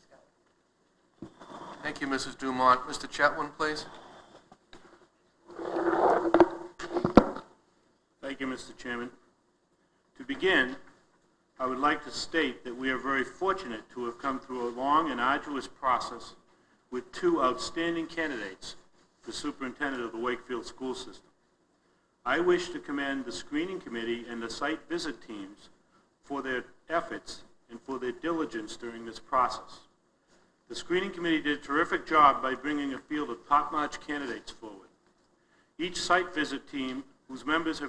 H: Scully.
A: Thank you, Mrs. Dumont. Mr. Chetwin, please.
I: Thank you, Mr. Chairman. To begin, I would like to state that we are very fortunate to have come through a long and arduous process with 2 outstanding candidates for superintendent of the Wakefield school system. I wish to commend the screening committee and the site visit teams for their efforts and for their diligence during this process. The screening committee did a terrific job by bringing a field of top-notch candidates forward. Each site visit team, whose members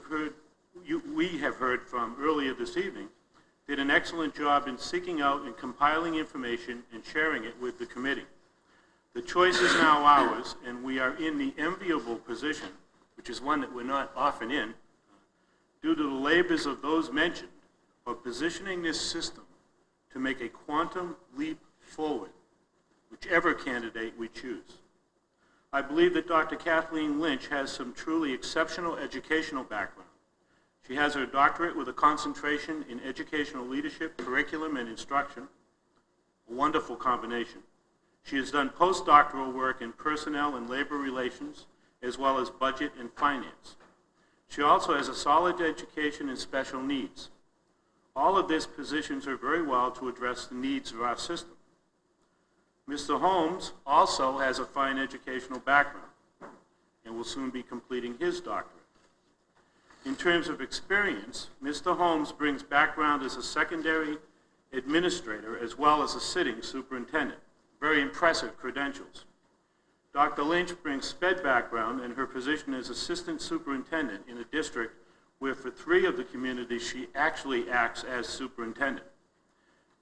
I: we have heard from earlier this evening, did an excellent job in seeking out and compiling information and sharing it with the committee. The choice is now ours, and we are in the enviable position, which is one that we're not often in, due to the labors of those mentioned, of positioning this system to make a quantum leap forward, whichever candidate we choose. I believe that Dr. Kathleen Lynch has some truly exceptional educational background. She has her doctorate with a concentration in educational leadership, curriculum, and instruction, a wonderful combination. She has done postdoctoral work in personnel and labor relations, as well as budget and finance. She also has a solid education in special needs. All of this positions her very well to address the needs of our system. Mr. Holmes also has a fine educational background and will soon be completing his doctorate. In terms of experience, Mr. Holmes brings background as a secondary administrator as well as a sitting superintendent. Very impressive credentials. Dr. Lynch brings SPED background and her position as assistant superintendent in a district where for 3 of the communities she actually acts as superintendent.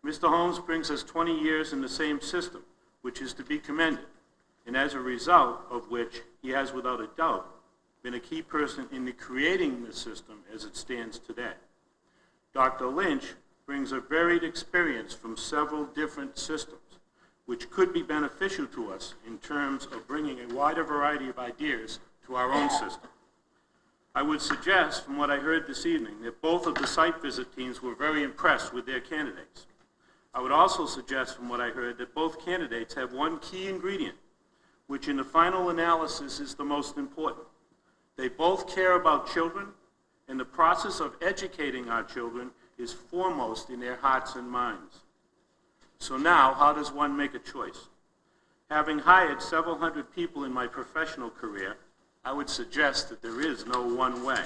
I: Mr. Holmes brings us 20 years in the same system, which is to be commended, and as a result of which he has without a doubt been a key person in creating the system as it stands today. Dr. Lynch brings a varied experience from several different systems, which could be beneficial to us in terms of bringing a wider variety of ideas to our own system. I would suggest, from what I heard this evening, that both of the site visit teams were very impressed with their candidates. I would also suggest, from what I heard, that both candidates have one key ingredient, which in the final analysis is the most important. They both care about children, and the process of educating our children is foremost in their hearts and minds. So now, how does one make a choice? Having hired several hundred people in my professional career, I would suggest that there is no one way.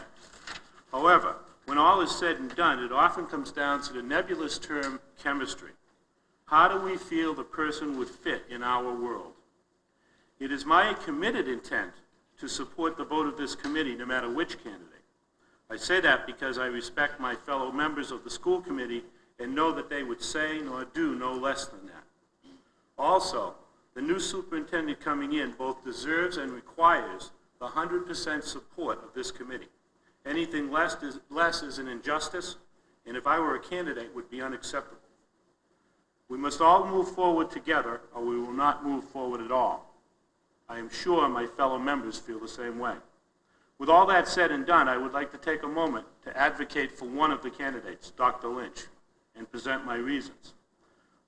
I: However, when all is said and done, it often comes down to the nebulous term chemistry. How do we feel the person would fit in our world? It is my committed intent to support the vote of this committee, no matter which candidate. I say that because I respect my fellow members of the school committee and know that they would say nor do no less than that. Also, the new superintendent coming in both deserves and requires the 100% support of this committee. Anything less is an injustice, and if I were a candidate, would be unacceptable. We must all move forward together, or we will not move forward at all. I am sure my fellow members feel the same way. With all that said and done, I would like to take a moment to advocate for one of the candidates, Dr. Lynch, and present my reasons.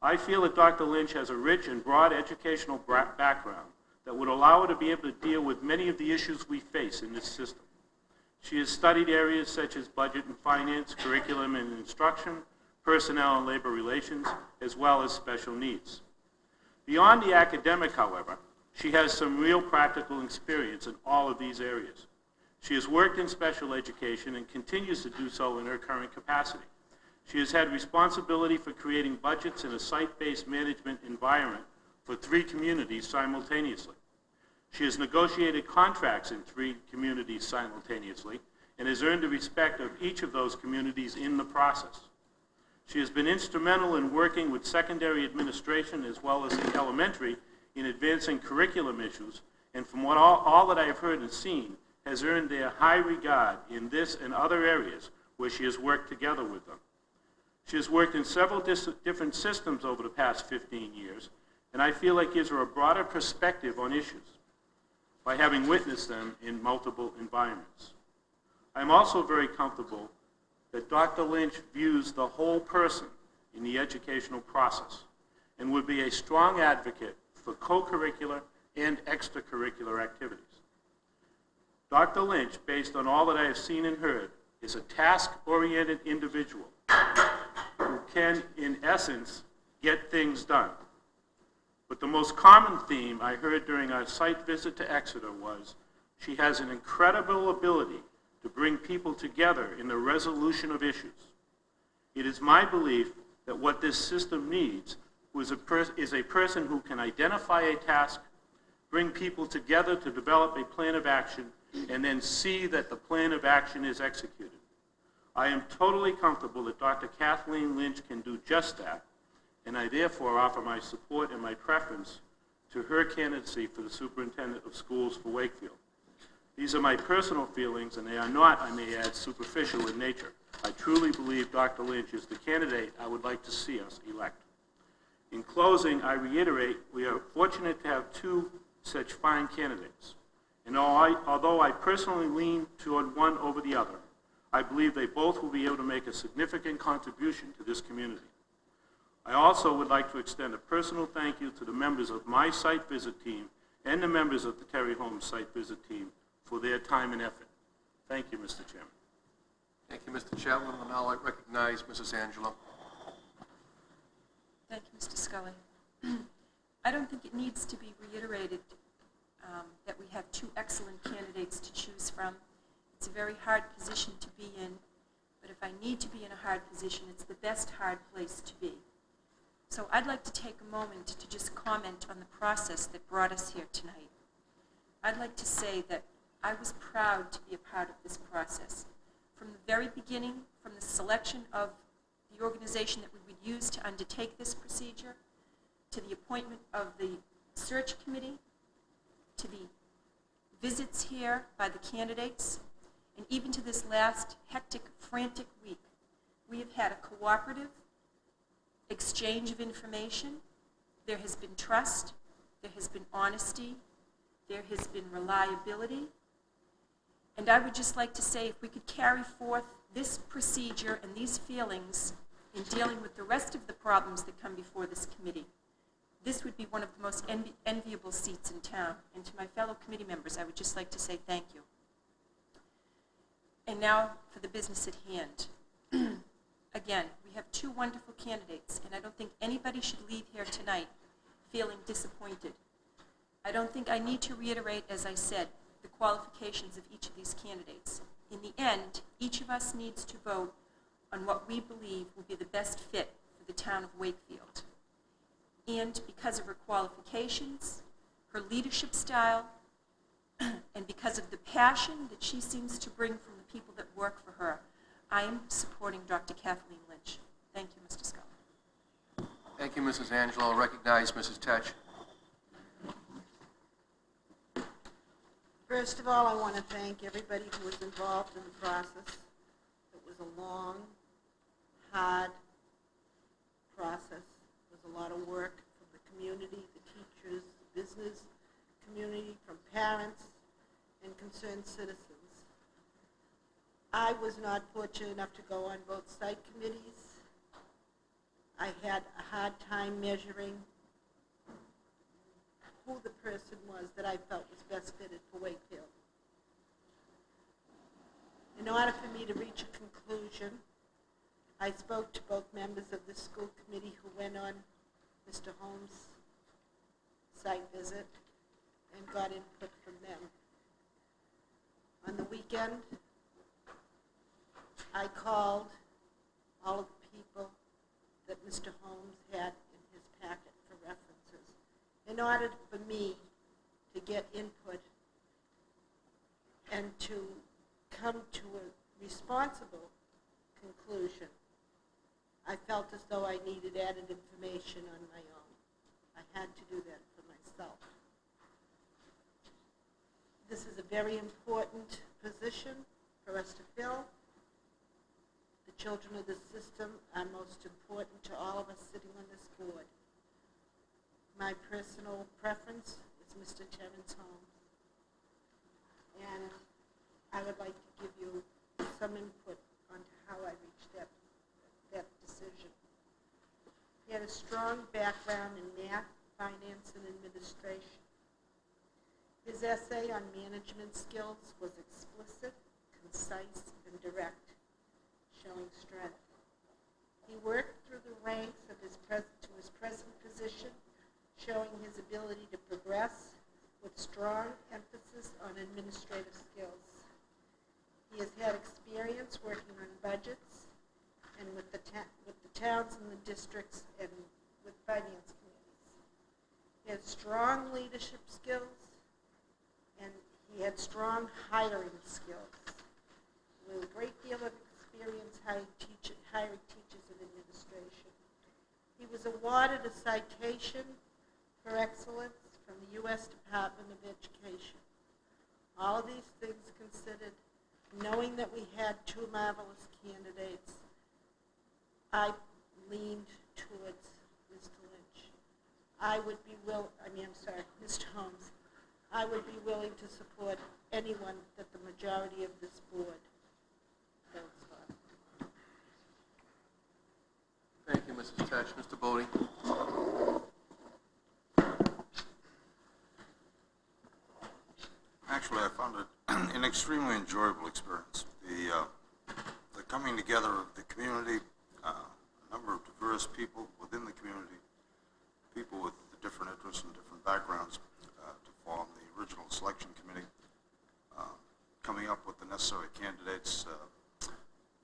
I: I feel that Dr. Lynch has a rich and broad educational background that would allow her to be able to deal with many of the issues we face in this system. She has studied areas such as budget and finance, curriculum and instruction, personnel and labor relations, as well as special needs. Beyond the academic, however, she has some real practical experience in all of these areas. She has worked in special education and continues to do so in her current capacity. She has had responsibility for creating budgets in a site-based management environment for 3 communities simultaneously. She has negotiated contracts in 3 communities simultaneously and has earned the respect of each of those communities in the process. She has been instrumental in working with secondary administration as well as the elementary in advancing curriculum issues, and from what all that I have heard and seen, has earned their high regard in this and other areas where she has worked together with them. She has worked in several different systems over the past 15 years, and I feel it gives her a broader perspective on issues by having witnessed them in multiple environments. I am also very comfortable that Dr. Lynch views the whole person in the educational process and would be a strong advocate for co-curricular and extracurricular activities. Dr. Lynch, based on all that I have seen and heard, is a task-oriented individual who can, in essence, get things done. But the most common theme I heard during our site visit to Exeter was she has an incredible ability to bring people together in the resolution of issues. It is my belief that what this system needs is a person who can identify a task, bring people together to develop a plan of action, and then see that the plan of action is executed. I am totally comfortable that Dr. Kathleen Lynch can do just that, and I therefore offer my support and my preference to her candidacy for the Superintendent of Schools for Wakefield. These are my personal feelings, and they are not, I may add, superficial in nature. I truly believe Dr. Lynch is the candidate I would like to see us elect. In closing, I reiterate, we are fortunate to have 2 such fine candidates. And although I personally lean toward one over the other, I believe they both will be able to make a significant contribution to this community. I also would like to extend a personal thank you to the members of my site visit team and the members of the Terry Holmes site visit team for their time and effort. Thank you, Mr. Chairman.
A: Thank you, Mr. Chapman. And now I recognize Mrs. Angelo.
J: Thank you, Mr. Scully. I don't think it needs to be reiterated that we have 2 excellent candidates to choose from. It's a very hard position to be in, but if I need to be in a hard position, it's the best hard place to be. So I'd like to take a moment to just comment on the process that brought us here tonight. I'd like to say that I was proud to be a part of this process. From the very beginning, from the selection of the organization that we would use to undertake this procedure, to the appointment of the search committee, to the visits here by the candidates, and even to this last hectic, frantic week, we have had a cooperative exchange of information. There has been trust, there has been honesty, there has been reliability. And I would just like to say, if we could carry forth this procedure and these feelings in dealing with the rest of the problems that come before this committee, this would be one of the most enviable seats in town. And to my fellow committee members, I would just like to say thank you. And now for the business at hand. Again, we have 2 wonderful candidates, and I don't think anybody should leave here tonight feeling disappointed. I don't think I need to reiterate, as I said, the qualifications of each of these candidates. In the end, each of us needs to vote on what we believe will be the best fit for the town of Wakefield. And because of her qualifications, her leadership style, and because of the passion that she seems to bring from the people that work for her, I am supporting Dr. Kathleen Lynch. Thank you, Mr. Scully.
A: Thank you, Mrs. Angelo. Recognize Mrs. Tetch.
K: First of all, I want to thank everybody who was involved in the process. It was a long, hard process. It was a lot of work from the community, the teachers, the business community, from parents and concerned citizens. I was not fortunate enough to go on both site committees. I had a hard time measuring who the person was that I felt was best fitted for Wakefield. In order for me to reach a conclusion, I spoke to both members of the school committee who went on Mr. Holmes' site visit and got input from them. On the weekend, I called all of the people that Mr. Holmes had in his packet for references in order for me to get input and to come to a responsible conclusion. I felt as though I needed added information on my own. I had to do that for myself. This is a very important position for us to fill. The children of the system are most important to all of us sitting on this board. My personal preference is Mr. Terrence Holmes. And I would like to give you some input on how I reached that decision. He had a strong background in math, finance, and administration. His essay on management skills was explicit, concise, and direct, showing strength. He worked through the ranks of his present position, showing his ability to progress with strong emphasis on administrative skills. He has had experience working on budgets and with the towns and the districts and with finance committees. He had strong leadership skills, and he had strong hiring skills. With a great deal of experience hiring teachers and administration. He was awarded a citation for excellence from the U.S. Department of Education. All of these things considered, knowing that we had two marvelous candidates, I leaned towards Mr. Lynch. Mr. Holmes. I would be willing to support anyone that the majority of this board votes for.
A: Thank you, Mrs. Tetch. Mr. Bodie.
E: Actually, I found it an extremely enjoyable experience. The coming together of the community, a number of diverse people within the community, people with different interests and different backgrounds to form the original selection committee, coming up with the necessary candidates,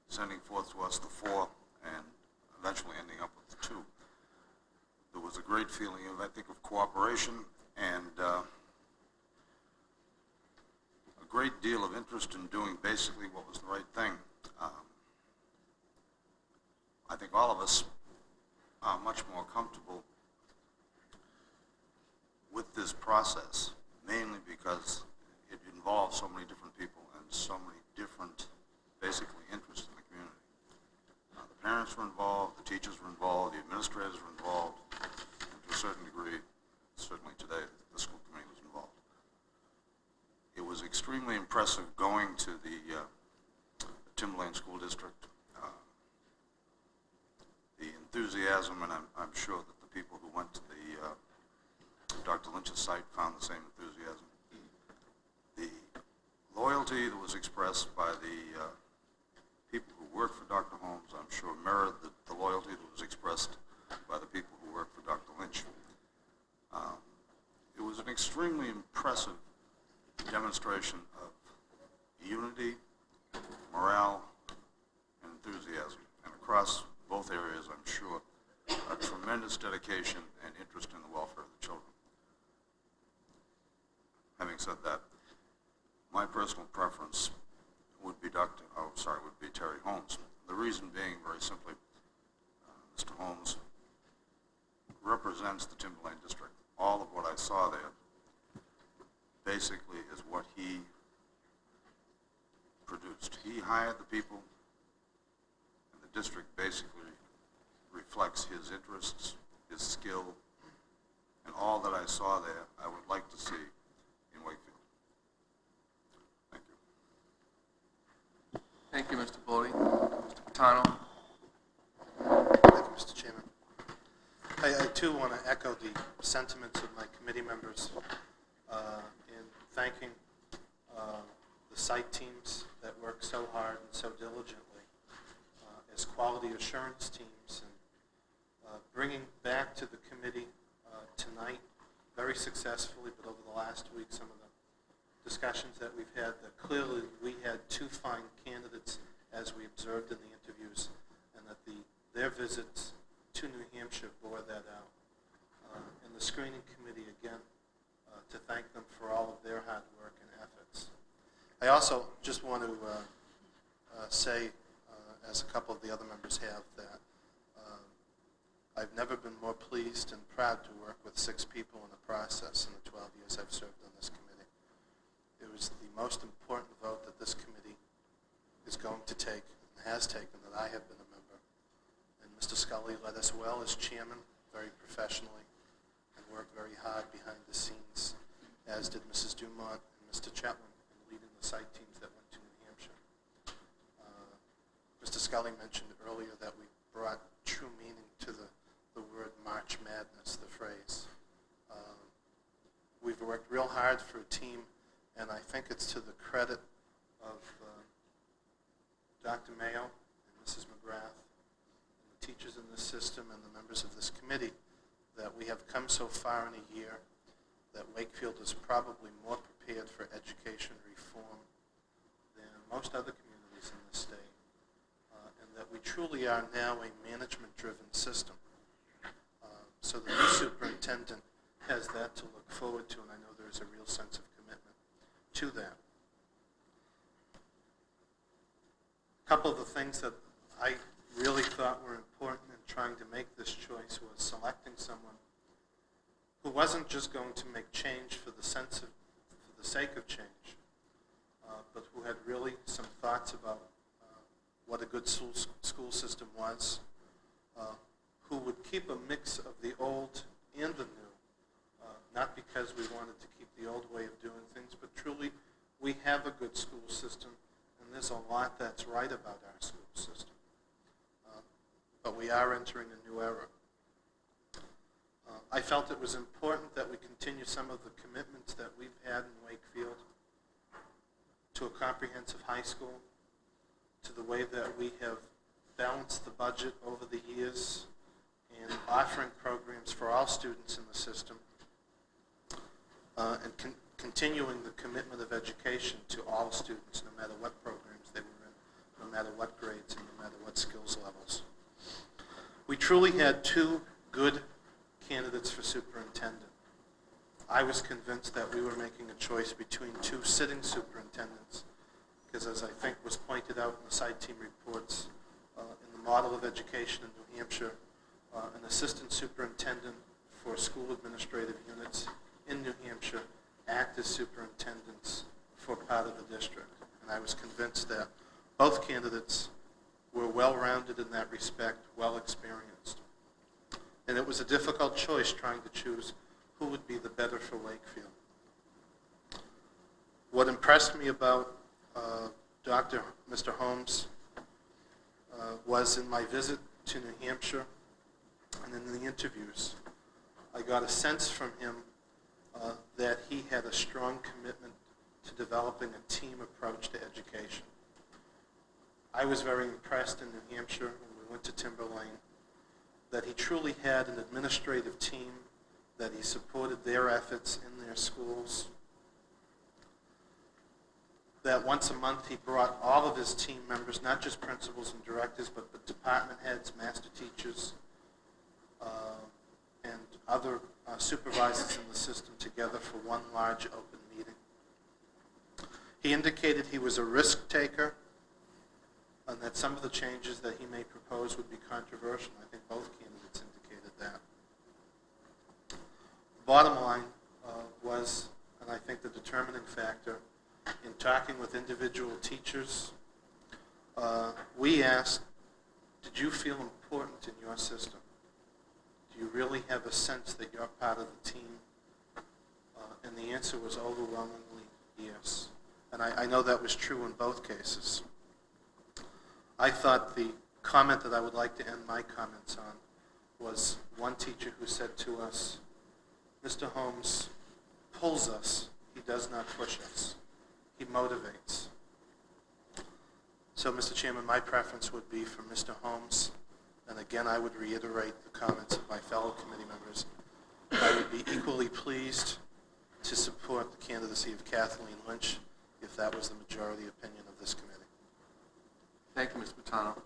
E: sending forth to us the four, and eventually ending up with the two. There was a great feeling of, I think, of cooperation and a great deal of interest in doing basically what was the right thing. I think all of us are much more comfortable with this process, mainly because it involves so many different people and so many different, basically, interests in the community. The parents were involved, the teachers were involved, the administrators were involved, and to a certain degree, certainly today, the school committee was involved. It was extremely impressive going to the Timberlane School District. The enthusiasm, and I'm sure that the people who went to the Dr. Lynch's site found the same enthusiasm. The loyalty that was expressed by the people who worked for Dr. Holmes, I'm sure mirrored the loyalty that was expressed by the people who worked for Dr. Lynch. It was an extremely impressive demonstration of unity, morale, and enthusiasm. And across both areas, I'm sure, a tremendous dedication and interest in the welfare of the children. Having said that, my personal preference would be Terry Holmes. The reason being, very simply, Mr. Holmes represents the Timberlane District. All of what I saw there basically is what he produced. He hired the people, and the district basically reflects his interests, his skill, and all that I saw there, I would like to see in Wakefield. Thank you.
A: Thank you, Mr. Bodie. Mr. Patano?
L: Thank you, Mr. Chairman. I too want to echo the sentiments of my committee members in thanking the site teams that work so hard and so diligently as quality assurance teams, and bringing back to the committee tonight very successfully, but over the last week, some of the discussions that we've had, that clearly we had two fine candidates as we observed in the interviews, and that their visits to New Hampshire bore that out. And the screening committee, again, to thank them for all of their hard work and efforts. I also just want to say, as a couple of the other members have, that I've never been more pleased and proud to work with 6 people in the process in the 12 years I've served on this committee. It was the most important vote that this committee is going to take and has taken that I have been a member. And Mr. Scully led us well as chairman, very professionally, and worked very hard behind the scenes, as did Mrs. Dumont and Mr. Chetwin in leading the site teams that went to New Hampshire. Mr. Scully mentioned earlier that we brought true meaning to the word March Madness, the phrase. We've worked real hard for a team, and I think it's to the credit of Dr. Mayo and Mrs. McGrath, and the teachers in this system and the members of this committee, that we have come so far in a year that Wakefield is probably more prepared for education reform than most other communities in this state, and that we truly are now a management-driven system. So the new superintendent has that to look forward to, and I know there's a real sense of commitment to that. A couple of the things that I really thought were important in trying to make this choice was selecting someone who wasn't just going to make change for the sake of change, but who had really some thoughts about what a good school system was, who would keep a mix of the old and the new, not because we wanted to keep the old way of doing things, but truly we have a good school system, and there's a lot that's right about our school system. But we are entering a new era. I felt it was important that we continue some of the commitments that we've had in Wakefield to a comprehensive high school, to the way that we have balanced the budget over the years and offering programs for all students in the system, and continuing the commitment of education to all students, no matter what programs they were in, no matter what grades, and no matter what skills levels. We truly had 2 good candidates for superintendent. I was convinced that we were making a choice between 2 sitting superintendents, because as I think was pointed out in the site team reports, in the model of education in New Hampshire, an assistant superintendent for school administrative units in New Hampshire act as superintendents for part of the district. And I was convinced that both candidates were well-rounded in that respect, well-experienced. And it was a difficult choice trying to choose who would be the better for Wakefield. What impressed me about Mr. Holmes was in my visit to New Hampshire and in the interviews, I got a sense from him that he had a strong commitment to developing a team approach to education. I was very impressed in New Hampshire when we went to Timberlane that he truly had an administrative team that he supported their efforts in their schools, that once a month he brought all of his team members, not just principals and directors, but the department heads, master teachers, and other supervisors in the system together for one large open meeting. He indicated he was a risk taker and that some of the changes that he may propose would be controversial. I think both candidates indicated that. The bottom line was, and I think the determining factor, in talking with individual teachers, we asked, did you feel important in your system? Do you really have a sense that you're part of the team? And the answer was overwhelmingly yes. And I know that was true in both cases. I thought the comment that I would like to end my comments on was one teacher who said to us, Mr. Holmes pulls us, he does not push us. He motivates. So, Mr. Chairman, my preference would be for Mr. Holmes, and again, I would reiterate the comments of my fellow committee members. I would be equally pleased to support the candidacy of Kathleen Lynch if that was the majority opinion of this committee.
A: Thank you, Mr. Matano.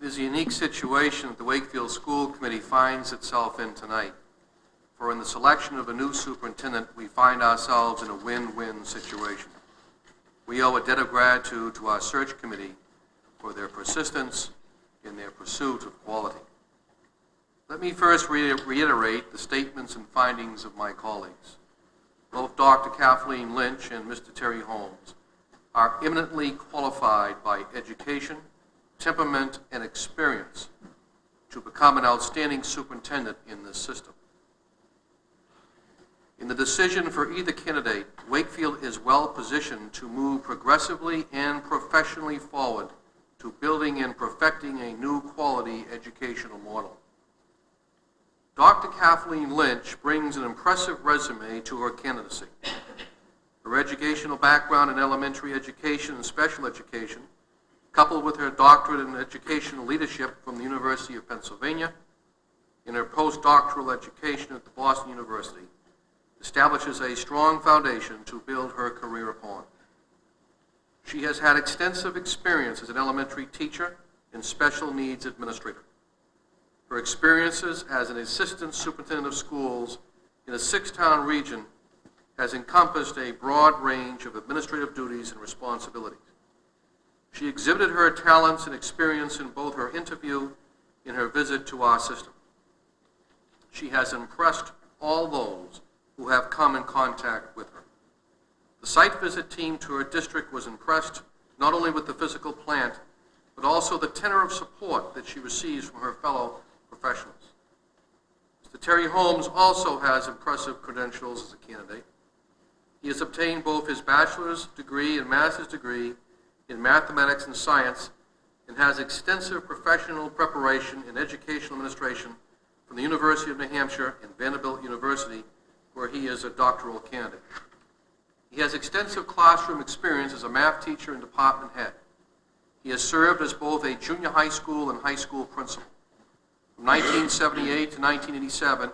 A: It is a unique situation that the Wakefield School Committee finds itself in tonight. For in the selection of a new superintendent, we find ourselves in a win-win situation. We owe a debt of gratitude to our search committee for their persistence in their pursuit of quality. Let me first reiterate the statements and findings of my colleagues. Both Dr. Kathleen Lynch and Mr. Terry Holmes are eminently qualified by education, temperament, and experience to become an outstanding superintendent in this system. In the decision for either candidate, Wakefield is well positioned to move progressively and professionally forward to building and perfecting a new quality educational model. Dr. Kathleen Lynch brings an impressive resume to her candidacy. Her educational background in elementary education and special education, coupled with her doctorate in educational leadership from the University of Pennsylvania and her postdoctoral education at the Boston University, establishes a strong foundation to build her career upon. She has had extensive experience as an elementary teacher and special needs administrator. Her experiences as an assistant superintendent of schools in a 6-town region has encompassed a broad range of administrative duties and responsibilities. She exhibited her talents and experience in both her interview and her visit to our system. She has impressed all those who have come in contact with her. The site visit team to her district was impressed not only with the physical plant, but also the tenor of support that she receives from her fellow professionals. Mr. Terry Holmes also has impressive credentials as a candidate. He has obtained both his bachelor's degree and master's degree in mathematics and science and has extensive professional preparation in educational administration from the University of New Hampshire and Vanderbilt University, where he is a doctoral candidate. He has extensive classroom experience as a math teacher and department head. He has served as both a junior high school and high school principal. From 1978 to 1987,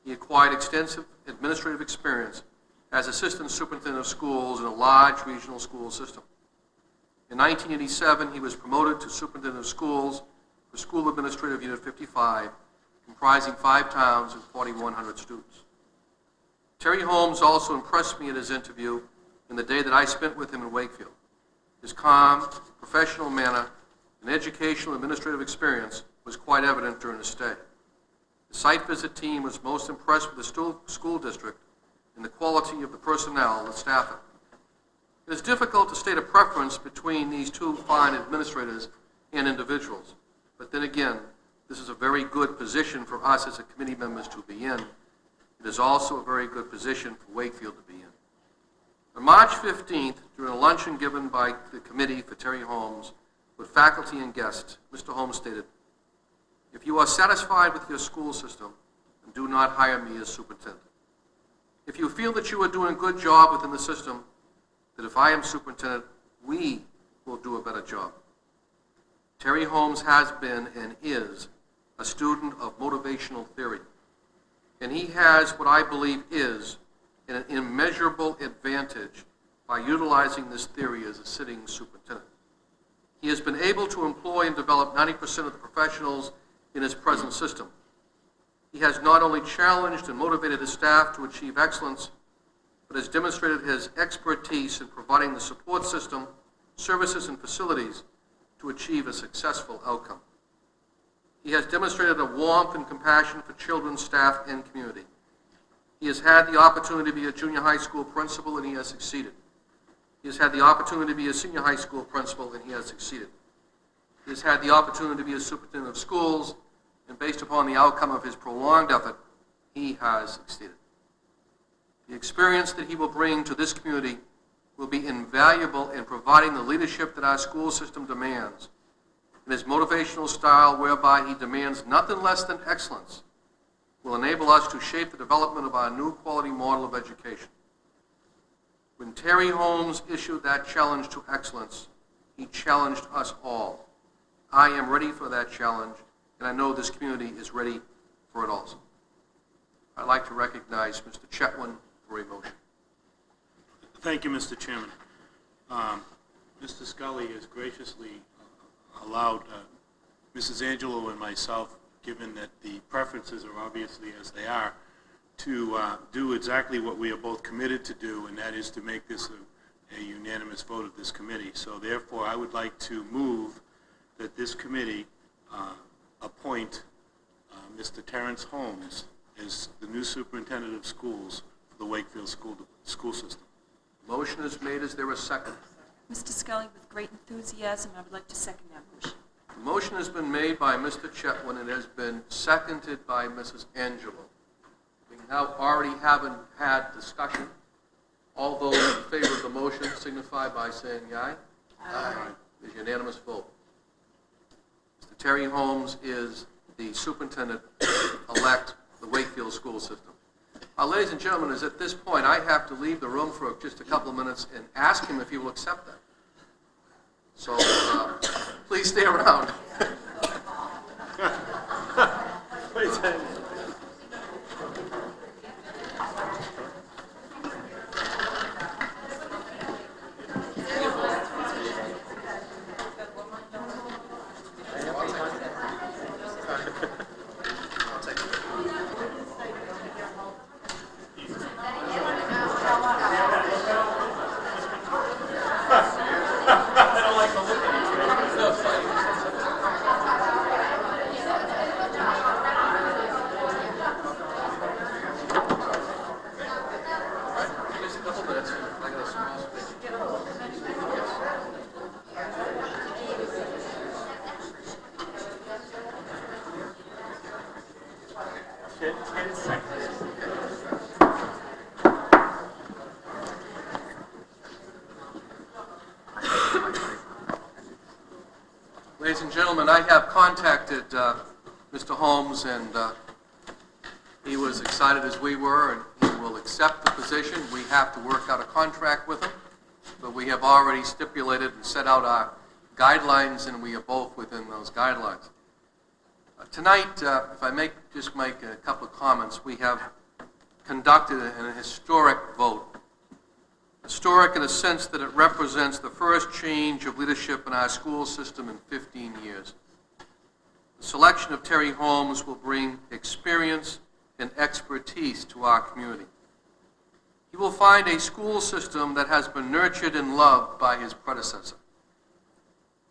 A: he acquired extensive administrative experience as assistant superintendent of schools in a large regional school system. In 1987, he was promoted to superintendent of schools for School Administrative Unit 55, comprising 5 towns and 4,100 students. Terry Holmes also impressed me in his interview in the day that I spent with him in Wakefield. His calm, professional manner, and educational administrative experience was quite evident during his stay. The site visit team was most impressed with the school district and the quality of the personnel that staff it. It is difficult to state a preference between these two fine administrators and individuals, but then again, this is a very good position for us as a committee members to be in. It is also a very good position for Wakefield to be in. On March 15th, during a luncheon given by the committee for Terry Holmes with faculty and guests, Mr. Holmes stated, "If you are satisfied with your school system, then do not hire me as superintendent. If you feel that you are doing a good job within the system, that if I am superintendent, we will do a better job." Terry Holmes has been and is a student of motivational theory. and he has what I believe is an immeasurable advantage by utilizing this theory as a sitting superintendent. He has been able to employ and develop 90% of the professionals in his present system. He has not only challenged and motivated his staff to achieve excellence, but has demonstrated his expertise in providing the support system, services, and facilities to achieve a successful outcome. He has demonstrated a warmth and compassion for children, staff, and community. He has had the opportunity to be a junior high school principal, and he has succeeded. He has had the opportunity to be a senior high school principal, and he has succeeded. He has had the opportunity to be a superintendent of schools, and based upon the outcome of his prolonged effort, he has succeeded. The experience that he will bring to this community will be invaluable in providing the leadership that our school system demands, and his motivational style, whereby he demands nothing less than excellence, will enable us to shape the development of our new quality model of education. When Terry Holmes issued that challenge to excellence, he challenged us all. I am ready for that challenge, and I know this community is ready for it also. I'd like to recognize Mr. Chetwin for a motion.
I: Thank you, Mr. Chairman. Mr. Scully has graciously allowed Mrs. Angelo and myself, given that the preferences are obviously as they are, to do exactly what we are both committed to do, and that is to make this a unanimous vote of this committee. So therefore, I would like to move that this committee appoint Mr. Terrence Holmes as the new superintendent of schools for the Wakefield school system.
A: Motion is made. Is there a second?
J: Mr. Scully, with great enthusiasm, I would like to second that motion.
A: The motion has been made by Mr. Chetwin and has been seconded by Mrs. Angelo. We now already haven't had discussion. All those in favor of the motion signify by saying aye. Aye. It is unanimous vote. Mr. Terry Holmes is the superintendent-elect of the Wakefield school system. Ladies and gentlemen, is at this point I have to leave the room for just a couple of minutes and ask him if he will accept that. So please stay around. Just a couple minutes. I got a small space. Ladies and gentlemen, I have contacted Mr. Holmes, and he was excited as we were, and he will accept the position. We have to work out a contract with him, but we have already stipulated and set out our guidelines, and we are both within those guidelines. Tonight, if I just make a couple of comments, we have conducted an historic vote. Historic in the sense that it represents the first change of leadership in our school system in 15 years. The selection of Terry Holmes will bring experience and expertise to our community. He will find a school system that has been nurtured and loved by his predecessor.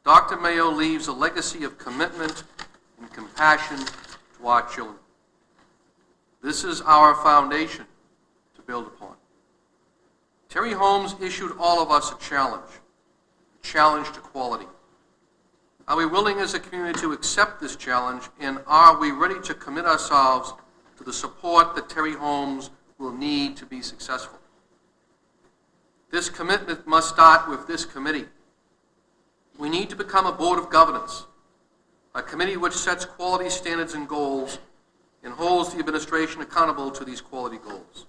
A: Dr. Mayo leaves a legacy of commitment and compassion to our children. This is our foundation to build upon. Terry Holmes issued all of us a challenge to quality. Are we willing as a community to accept this challenge, and are we ready to commit ourselves to the support that Terry Holmes will need to be successful? This commitment must start with this committee. We need to become a board of governance, a committee which sets quality standards and goals and holds the administration accountable to these quality goals.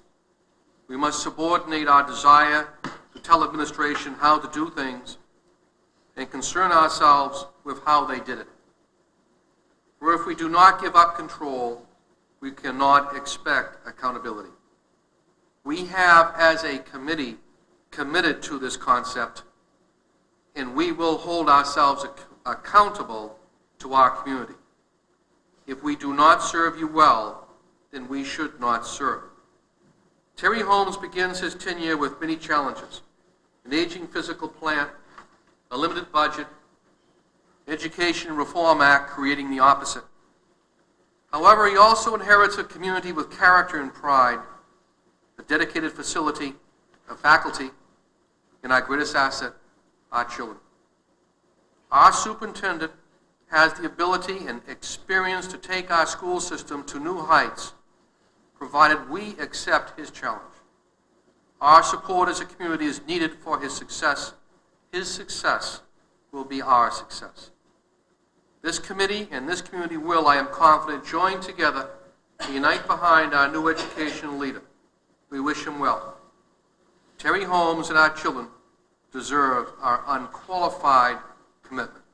A: We must subordinate our desire to tell administration how to do things and concern ourselves with how they did it. For if we do not give up control, we cannot expect accountability. We have, as a committee, committed to this concept, and we will hold ourselves accountable to our community. If we do not serve you well, then we should not serve. Terry Holmes begins his tenure with many challenges: an aging physical plant, a limited budget, Education Reform Act creating the opposite. However, he also inherits a community with character and pride, a dedicated facility, a faculty, and our greatest asset, our children. Our superintendent has the ability and experience to take our school system to new heights, provided we accept his challenge. Our support as a community is needed for his success. His success will be our success. This committee and this community will, I am confident, join together to unite behind our new educational leader. We wish him well. Terry Holmes and our children deserve our unqualified commitment.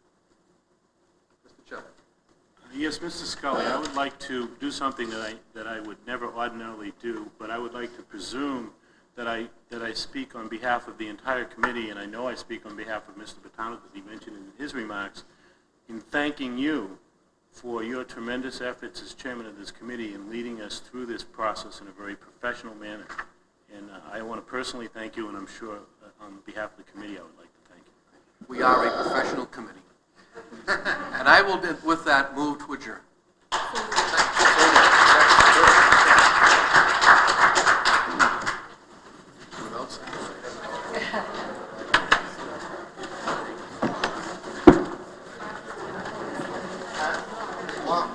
A: Mr. Chair.
I: Yes, Mr. Scully, I would like to do something that I would never ordinarily do, but I would like to presume that I speak on behalf of the entire committee, and I know I speak on behalf of Mr. Bottano, because he mentioned in his remarks, in thanking you for your tremendous efforts as chairman of this committee in leading us through this process in a very professional manner. And I want to personally thank you, and I'm sure on behalf of the committee, I would like to thank you.
A: We are a professional committee. And I will, with that, move to adjourn.
L: Wow.